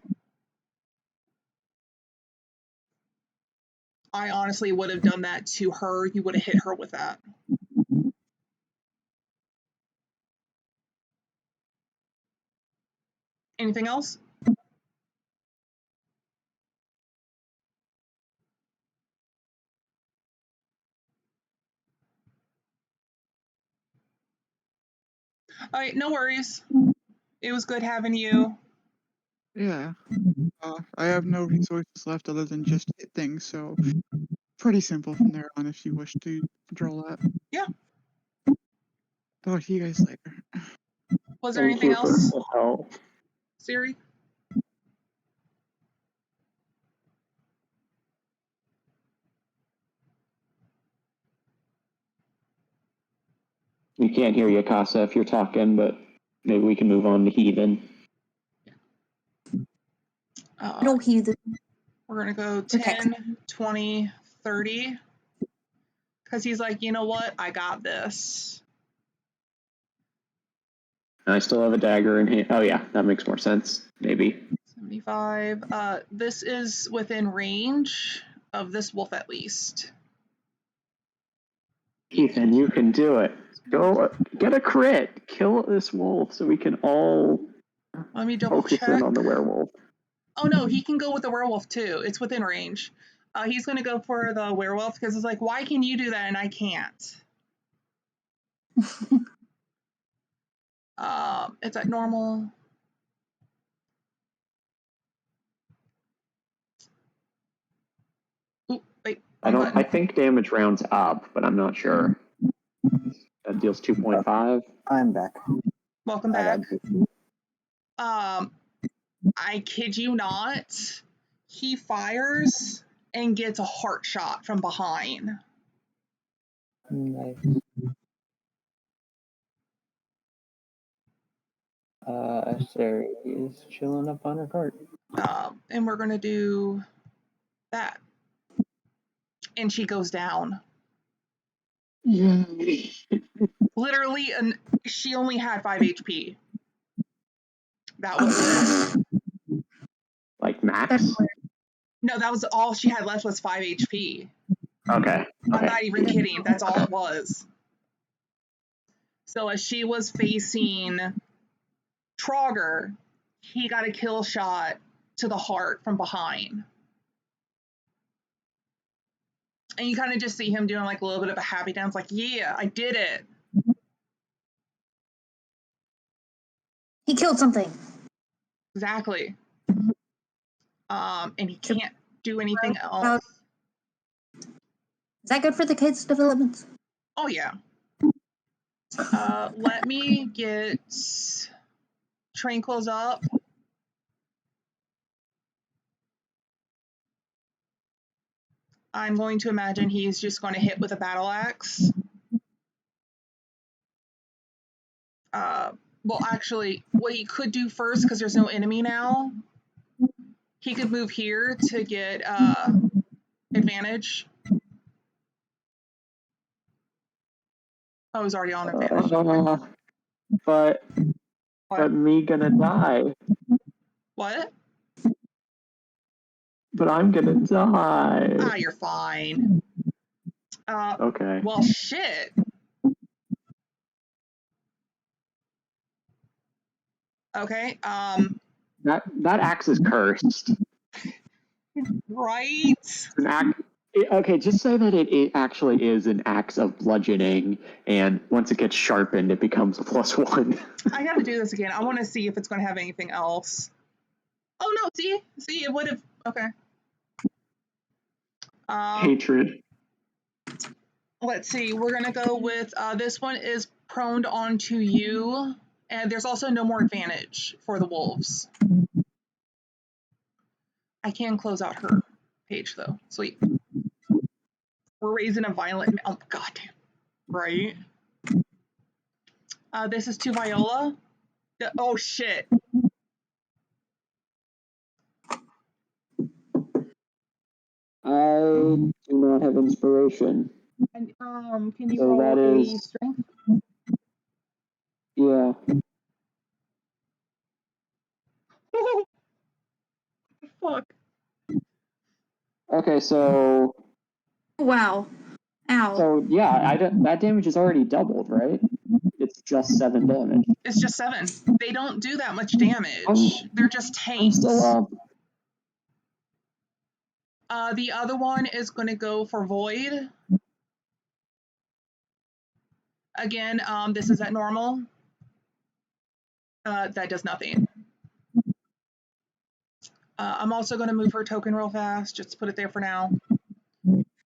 I honestly would have done that to her. You would have hit her with that. Anything else? All right, no worries. It was good having you. Yeah. I have no resources left other than just hit things, so pretty simple from there on if you wish to draw that. Yeah. Talk to you guys later. Was there anything else, Siri? We can't hear you, Casa, if you're talking, but maybe we can move on to Heathen. No heathen. We're going to go 10, 20, 30. Because he's like, you know what? I got this. I still have a dagger in hand. Oh, yeah, that makes more sense. Maybe. 75. This is within range of this wolf at least. Ethan, you can do it. Go get a crit. Kill this wolf so we can all Let me double focus check. in on the werewolf. Oh no, he can go with the werewolf too. It's within range. He's going to go for the werewolf because it's like, why can you do that and I can't? It's at normal. Ooh, wait. I think damage rounds up, but I'm not sure. That deals 2.5. I'm back. Welcome back. I kid you not. He fires and gets a heart shot from behind. Nice. Sari is chilling up on her cart. And we're going to do that. And she goes down. Yay. Literally, she only had 5 HP. That was it. Like max? No, that was all she had left was 5 HP. Okay. I'm not even kidding. That's all it was. So as she was facing Trogger, he got a kill shot to the heart from behind. And you kind of just see him doing like a little bit of a happy dance, like, yeah, I did it. He killed something. Exactly. And he can't do anything else. Is that good for the kids' development? Oh, yeah. Let me get Tranquil's up. I'm going to imagine he's just going to hit with a battle axe. Well, actually, what he could do first, because there's no enemy now, he could move here to get advantage. Oh, he's already on advantage. But me gonna die. What? But I'm gonna die. Ah, you're fine. Okay. Well, shit. Okay. That axe is cursed. Right. Okay, just say that it actually is an axe of bludgeoning, and once it gets sharpened, it becomes a +1. I gotta do this again. I want to see if it's going to have anything else. Oh no! See, it would have. Okay. Hatred. Let's see. We're gonna go with this one is prone onto you, and there's also no more advantage for the wolves. I can close out her page though. Sweet. We're raising a violent. Oh goddamn. Right. This is to Viola. Oh shit. I do not have inspiration. And can you So roll that a is- strength? Yeah. Fuck. Okay, so Wow. Ow. so yeah, that damage is already doubled, right? It's just 7 damage. It's just 7. They don't do that much damage. They're just I'm tanks. still up. The other one is going to go for Void. Again, this is at normal. That does nothing. I'm also going to move her token real fast, just to put it there for now.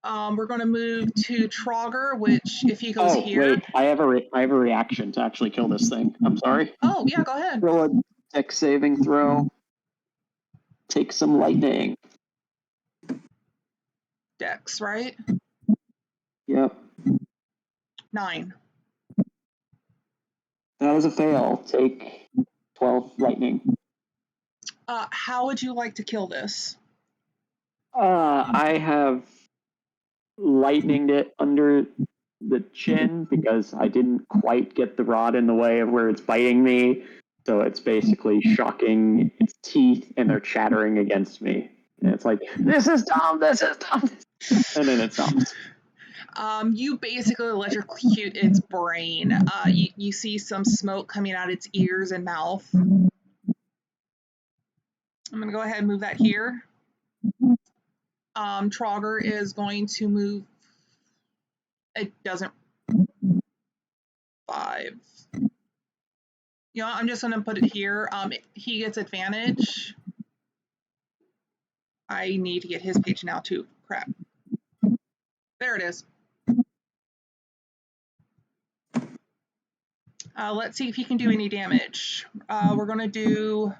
We're going to move to Trogger, which if he goes here. Wait, I have a reaction to actually kill this thing. I'm sorry. Oh yeah, go ahead. Roll a dex saving throw. Take some lightning. Dex, right? Yep. 9. That was a fail. Take 12 lightning. How would you like to kill this? I have lightninged it under the chin because I didn't quite get the rod in the way of where it's biting me. So it's basically shocking its teeth and they're chattering against me. And it's like, this is dumb, this is dumb. And then it stops. You basically electrocute its brain. You see some smoke coming out its ears and mouth. I'm going to go ahead and move that here. Trogger is going to move. It doesn't. 5. You know, I'm just going to put it here. He gets advantage. I need to get his page now too. Crap. There it is. Let's see if he can do any damage. We're going to do.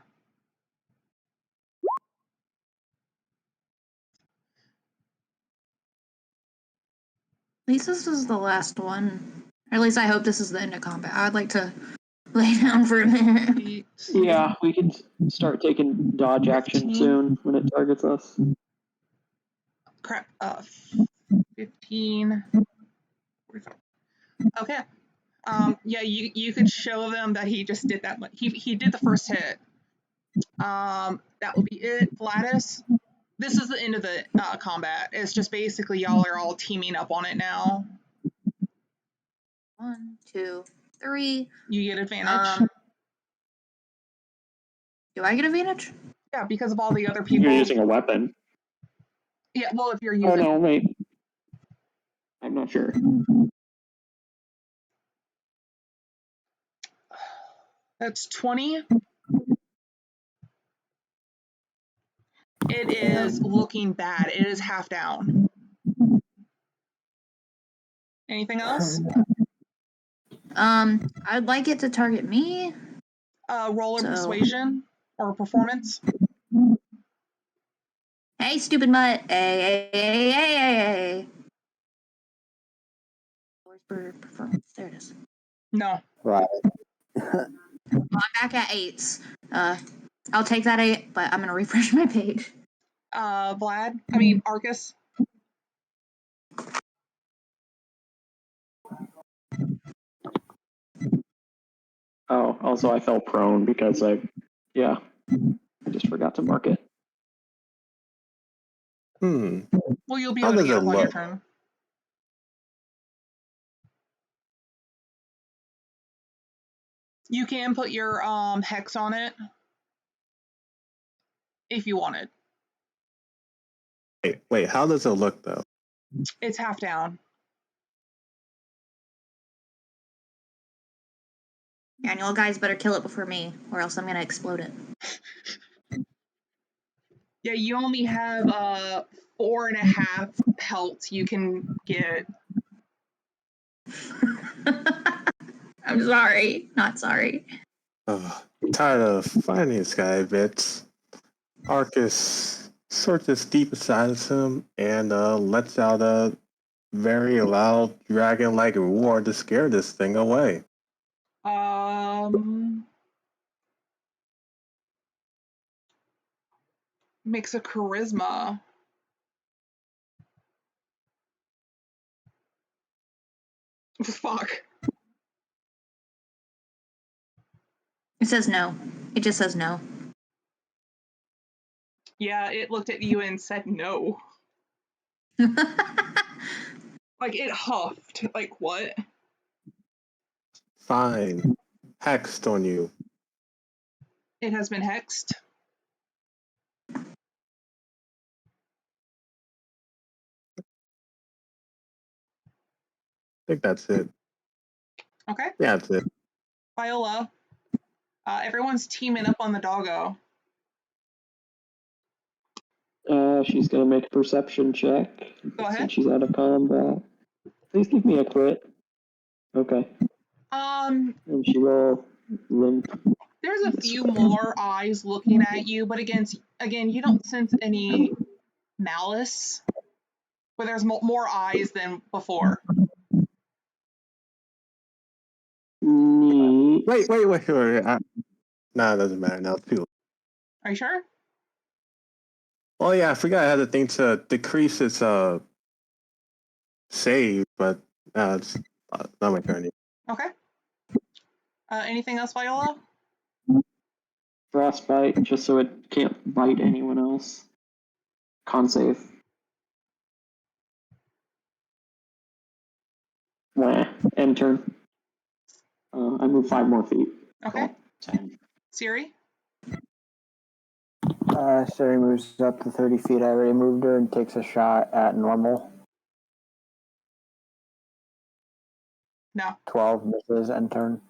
At least this is the last one. Or at least I hope this is the end of combat. I'd like to lay down for a minute. Yeah, we can start taking dodge action 15. soon when it targets us. Crap. 15. Okay. Yeah, you could show them that he just did that much. He did the first hit. That will be it. Gladys, this is the end of the combat. It's just basically y'all are all teaming up on it now. 1, 2, 3. You get advantage. Do I get advantage? Yeah, because of all the other people. You're using a weapon. Yeah, well, if you're Oh using. no, wait. I'm not sure. That's 20. It is looking bad. It is half down. Anything else? I'd like it to target me. Roll or So- persuasion or performance. Hey, stupid mutt. Hey. Where's performance? There it is. No. Right. I'm back at 8s. I'll take that 8, but I'm gonna refresh my page. Arcus. Oh, also I fell prone because I just forgot to mark it. Well, you'll be How able to does get it up on your look? turn. You can put your hex on it if you wanted. Wait, how does it look though? It's half down. And you all guys better kill it before me, or else I'm gonna explode it. Yeah, you only have 4.5 pelts you can get. I'm sorry. Not sorry. Tired of fighting this guy bits. Arcus sorts his deep inside of him and lets out a very loud dragon-like roar to scare this thing away. Makes a charisma. Fuck. It says no. It just says no. Yeah, it looked at you and said no. Like, it huffed. Like, what? Fine. Hexed on you. It has been hexed. I think that's it. Okay. Yeah, that's it. Viola. Everyone's teaming up on the doggo. She's gonna make a perception check. Go ahead. Since she's out of combat. Please give me a crit. Okay. And she will limp. There's a few more eyes looking at you, but again, you don't sense any malice. But there's more eyes than before. Neat. Wait. Nah, it doesn't matter now. It's too. Are you sure? Oh yeah, I forgot I had a thing to decrease its save, but it's not my turn. Okay. Anything else, Viola? Frostbite, just so it can't bite anyone else. Con save. End turn. I move 5 more feet. Okay. Cool. 10. Siri? Siri moves up to 30 feet. I already moved her and takes a shot at normal. No. 12 misses, end turn.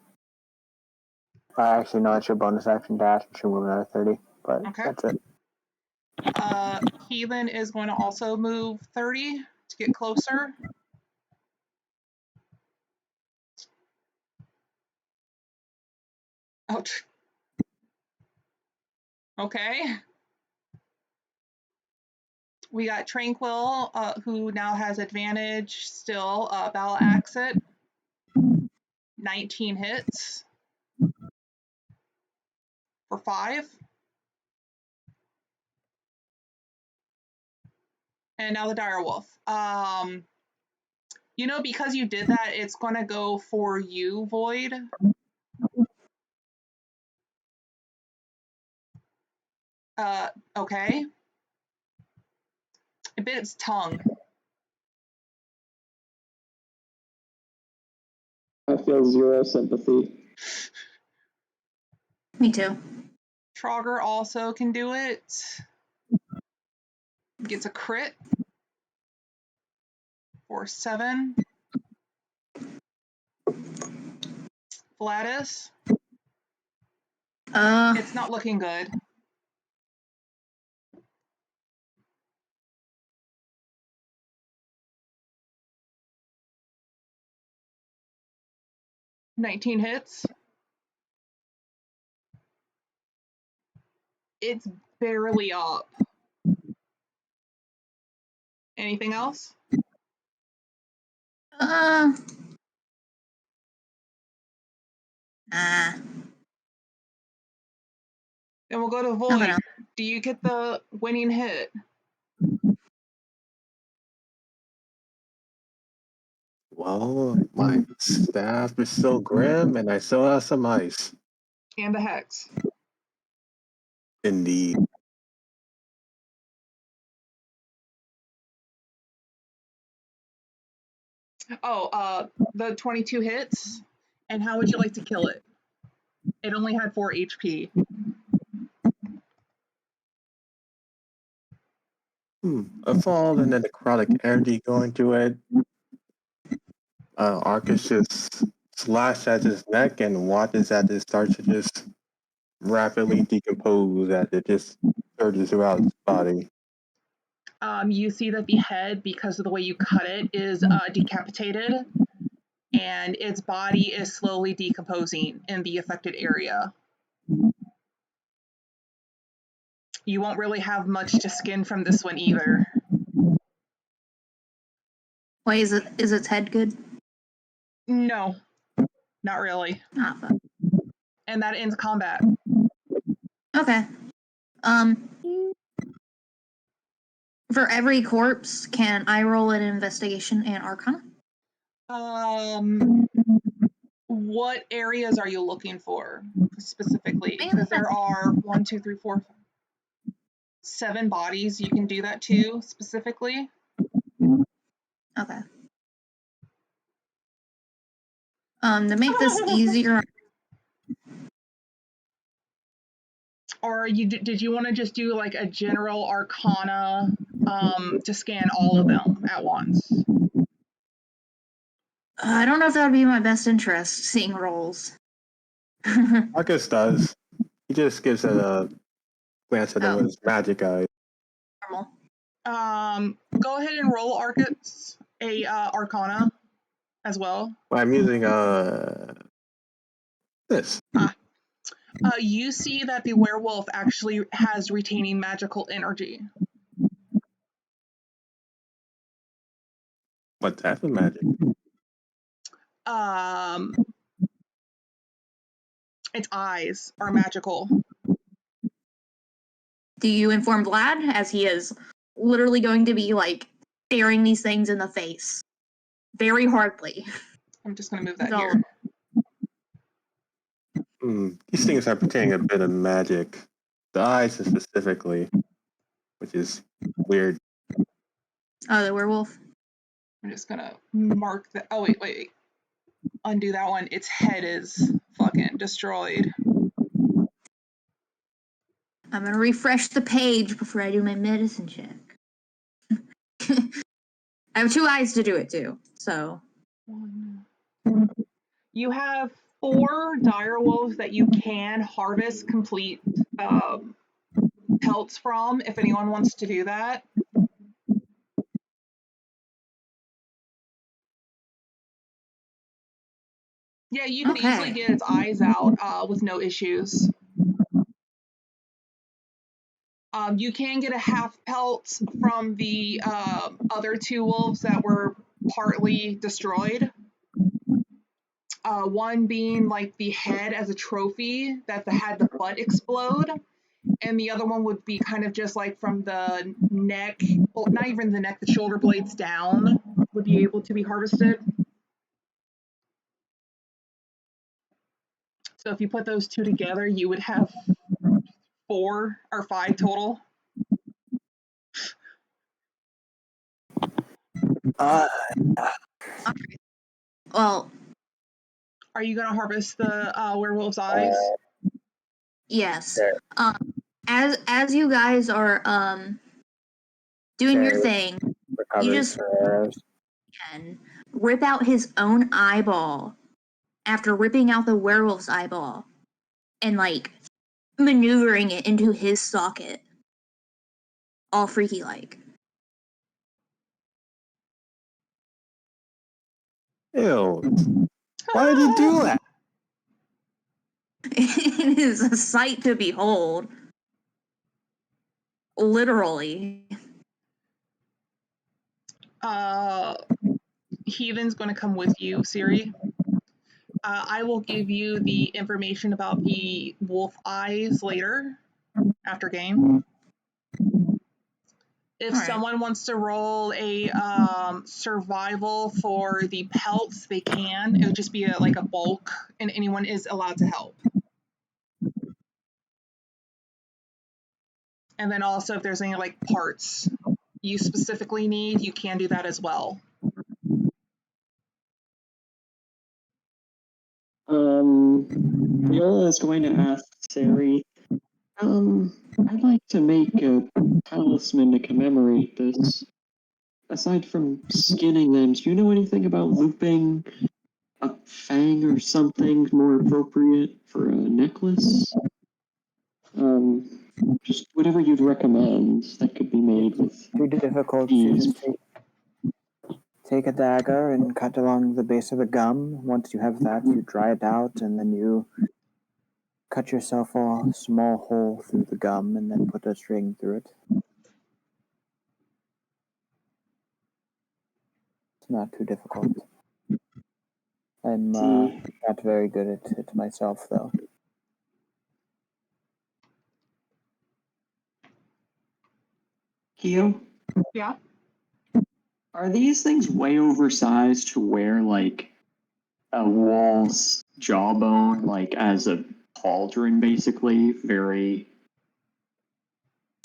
Actually, no, it's your bonus action dash. She'll move another 30, but Okay. that's it. Keelan is going to also move 30 to get closer. Oh. Okay. We got Tranquil, who now has advantage still. Battle Axe it. 19 hits. For 5. And now the Direwolf. Because you did that, it's going to go for you, Void. Okay. It bit its tongue. I feel zero sympathy. Me too. Trogger also can do it. Gets a crit for 7. Gladys, it's not looking good. $19 hits. It's barely up. Anything else? Nah. Then we'll go to Void. Okay. Do you get the winning hit? Well, my staff is still grim, and I still have some ice. And the hex. Indeed. Oh, the 22 hits. And how would you like to kill it? It only had 4 HP. A fall and then necrotic energy going to it. Arcus just slashes at his neck and watches as it starts to just rapidly decompose as it just surges throughout its body. You see that the head, because of the way you cut it, is decapitated, and its body is slowly decomposing in the affected area. You won't really have much to skin from this one either. Wait, is its head good? No, not really. Ah, fuck. And that ends combat. Okay. For every corpse, can I roll an investigation and arcana? What areas are you looking for specifically? Because there are 1, 2, 3, 4, 7 bodies. You can do that too, specifically. Okay. To make this easier. Or did you want to just do like a general arcana to scan all of them at once? I don't know if that would be in my best interest, seeing rolls. Arcus does. He just gives it a glance at them with his magic eye. Normal. Go ahead and roll Arcus a arcana as well. Well, I'm using this. You see that the werewolf actually has retaining magical energy. What type of magic? Its eyes are magical. Do you inform Vlad, as he is literally going to be like staring these things in the face very hardly? I'm just going to move that So- here. These things are pertaining a bit of magic. The eyes specifically, which is weird. Oh, the werewolf. I'm just going to mark that. Oh, wait. Undo that one. Its head is fucking destroyed. I'm going to refresh the page before I do my medicine check. I have 2 eyes to do it too, so. You have 4 direwolves that you can harvest complete pelts from, if anyone wants to do that. Yeah, you can easily get its eyes out with no issues. You can get a half pelt from the other 2 wolves that were partly destroyed. One being like the head as a trophy that had the butt explode, and the other one would be kind of just like from the neck, well, not even the neck, the shoulder blades down would be able to be harvested. So if you put those 2 together, you would have 4 or 5 total. Well, Are you gonna harvest the werewolf's eyes? Yes. There. As you guys are doing your Sarah thing, recovers you just her arrows. can rip out his own eyeball after ripping out the werewolf's eyeball and like maneuvering it into his socket. All freaky like. Ew. Why did you do that? It is a sight to behold. Literally. Heathen's going to come with you, Siri. I will give you the information about the wolf eyes later, after game. If Alright. someone wants to roll a survival for the pelts, they can. It would just be like a bulk, and anyone is allowed to help. And then also, if there's any like parts you specifically need, you can do that as well. Viola is going to ask Sari, I'd like to make a talisman to commemorate this. Aside from skinning them, do you know anything about looping a fang or something more appropriate for a necklace? Just whatever you'd recommend that could be made with Too difficult. You ease. just take a dagger and cut along the base of a gum. Once you have that, you dry it out, and then you cut yourself a small hole through the gum, and then put a string through it. It's not too difficult. I'm not very good at it myself, though. Kyo? Yeah. Are these things way oversized to wear like a wolf's jawbone, like as a pauldron, basically? Very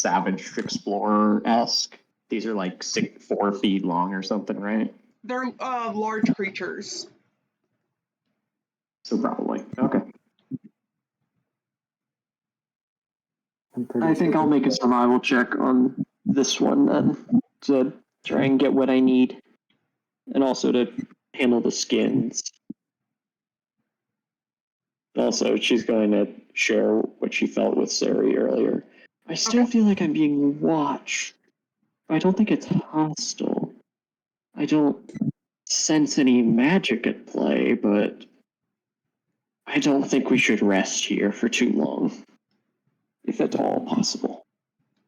Savage Explorer esque. These are like 4 feet long or something, right? They're large creatures. So probably. Okay. I think I'll make a survival check on this one then to try and get what I need, and also to handle the skins. Also, she's going to share what she felt with Sari earlier. I still feel like I'm being watched. I don't think it's hostile. I don't sense any magic at play, but I don't think we should rest here for too long, if at all possible.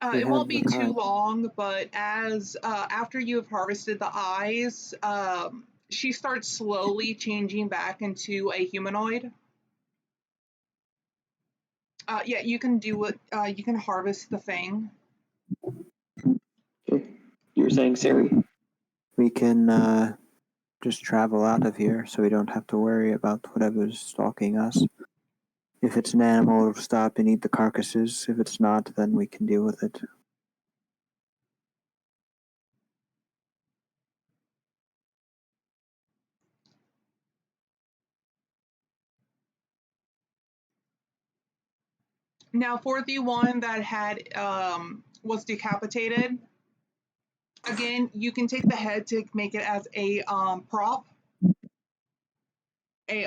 It won't be too long, but as after you have harvested the eyes, she starts slowly changing back into a humanoid. Yeah, you can do it. You can harvest the thing. Okay. You were saying, Sari? We can just travel out of here, so we don't have to worry about whatever's stalking us. If it's an animal, it'll stop and eat the carcasses. If it's not, then we can deal with it. Now, for the one that had was decapitated, again, you can take the head to make it as a prop, a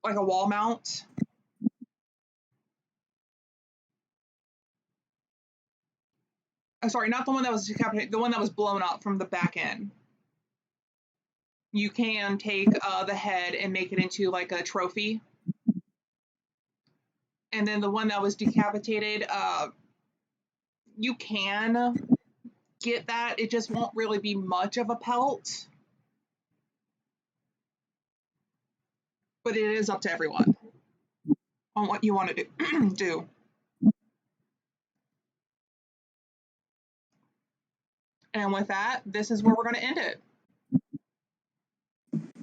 like a wall mount. Sorry, not the one that was decapitated, the one that was blown up from the back end. You can take the head and make it into like a trophy. And then the one that was decapitated, you can get that. It just won't really be much of a pelt. But it is up to everyone on what you want to do. And with that, this is where we're going to end it.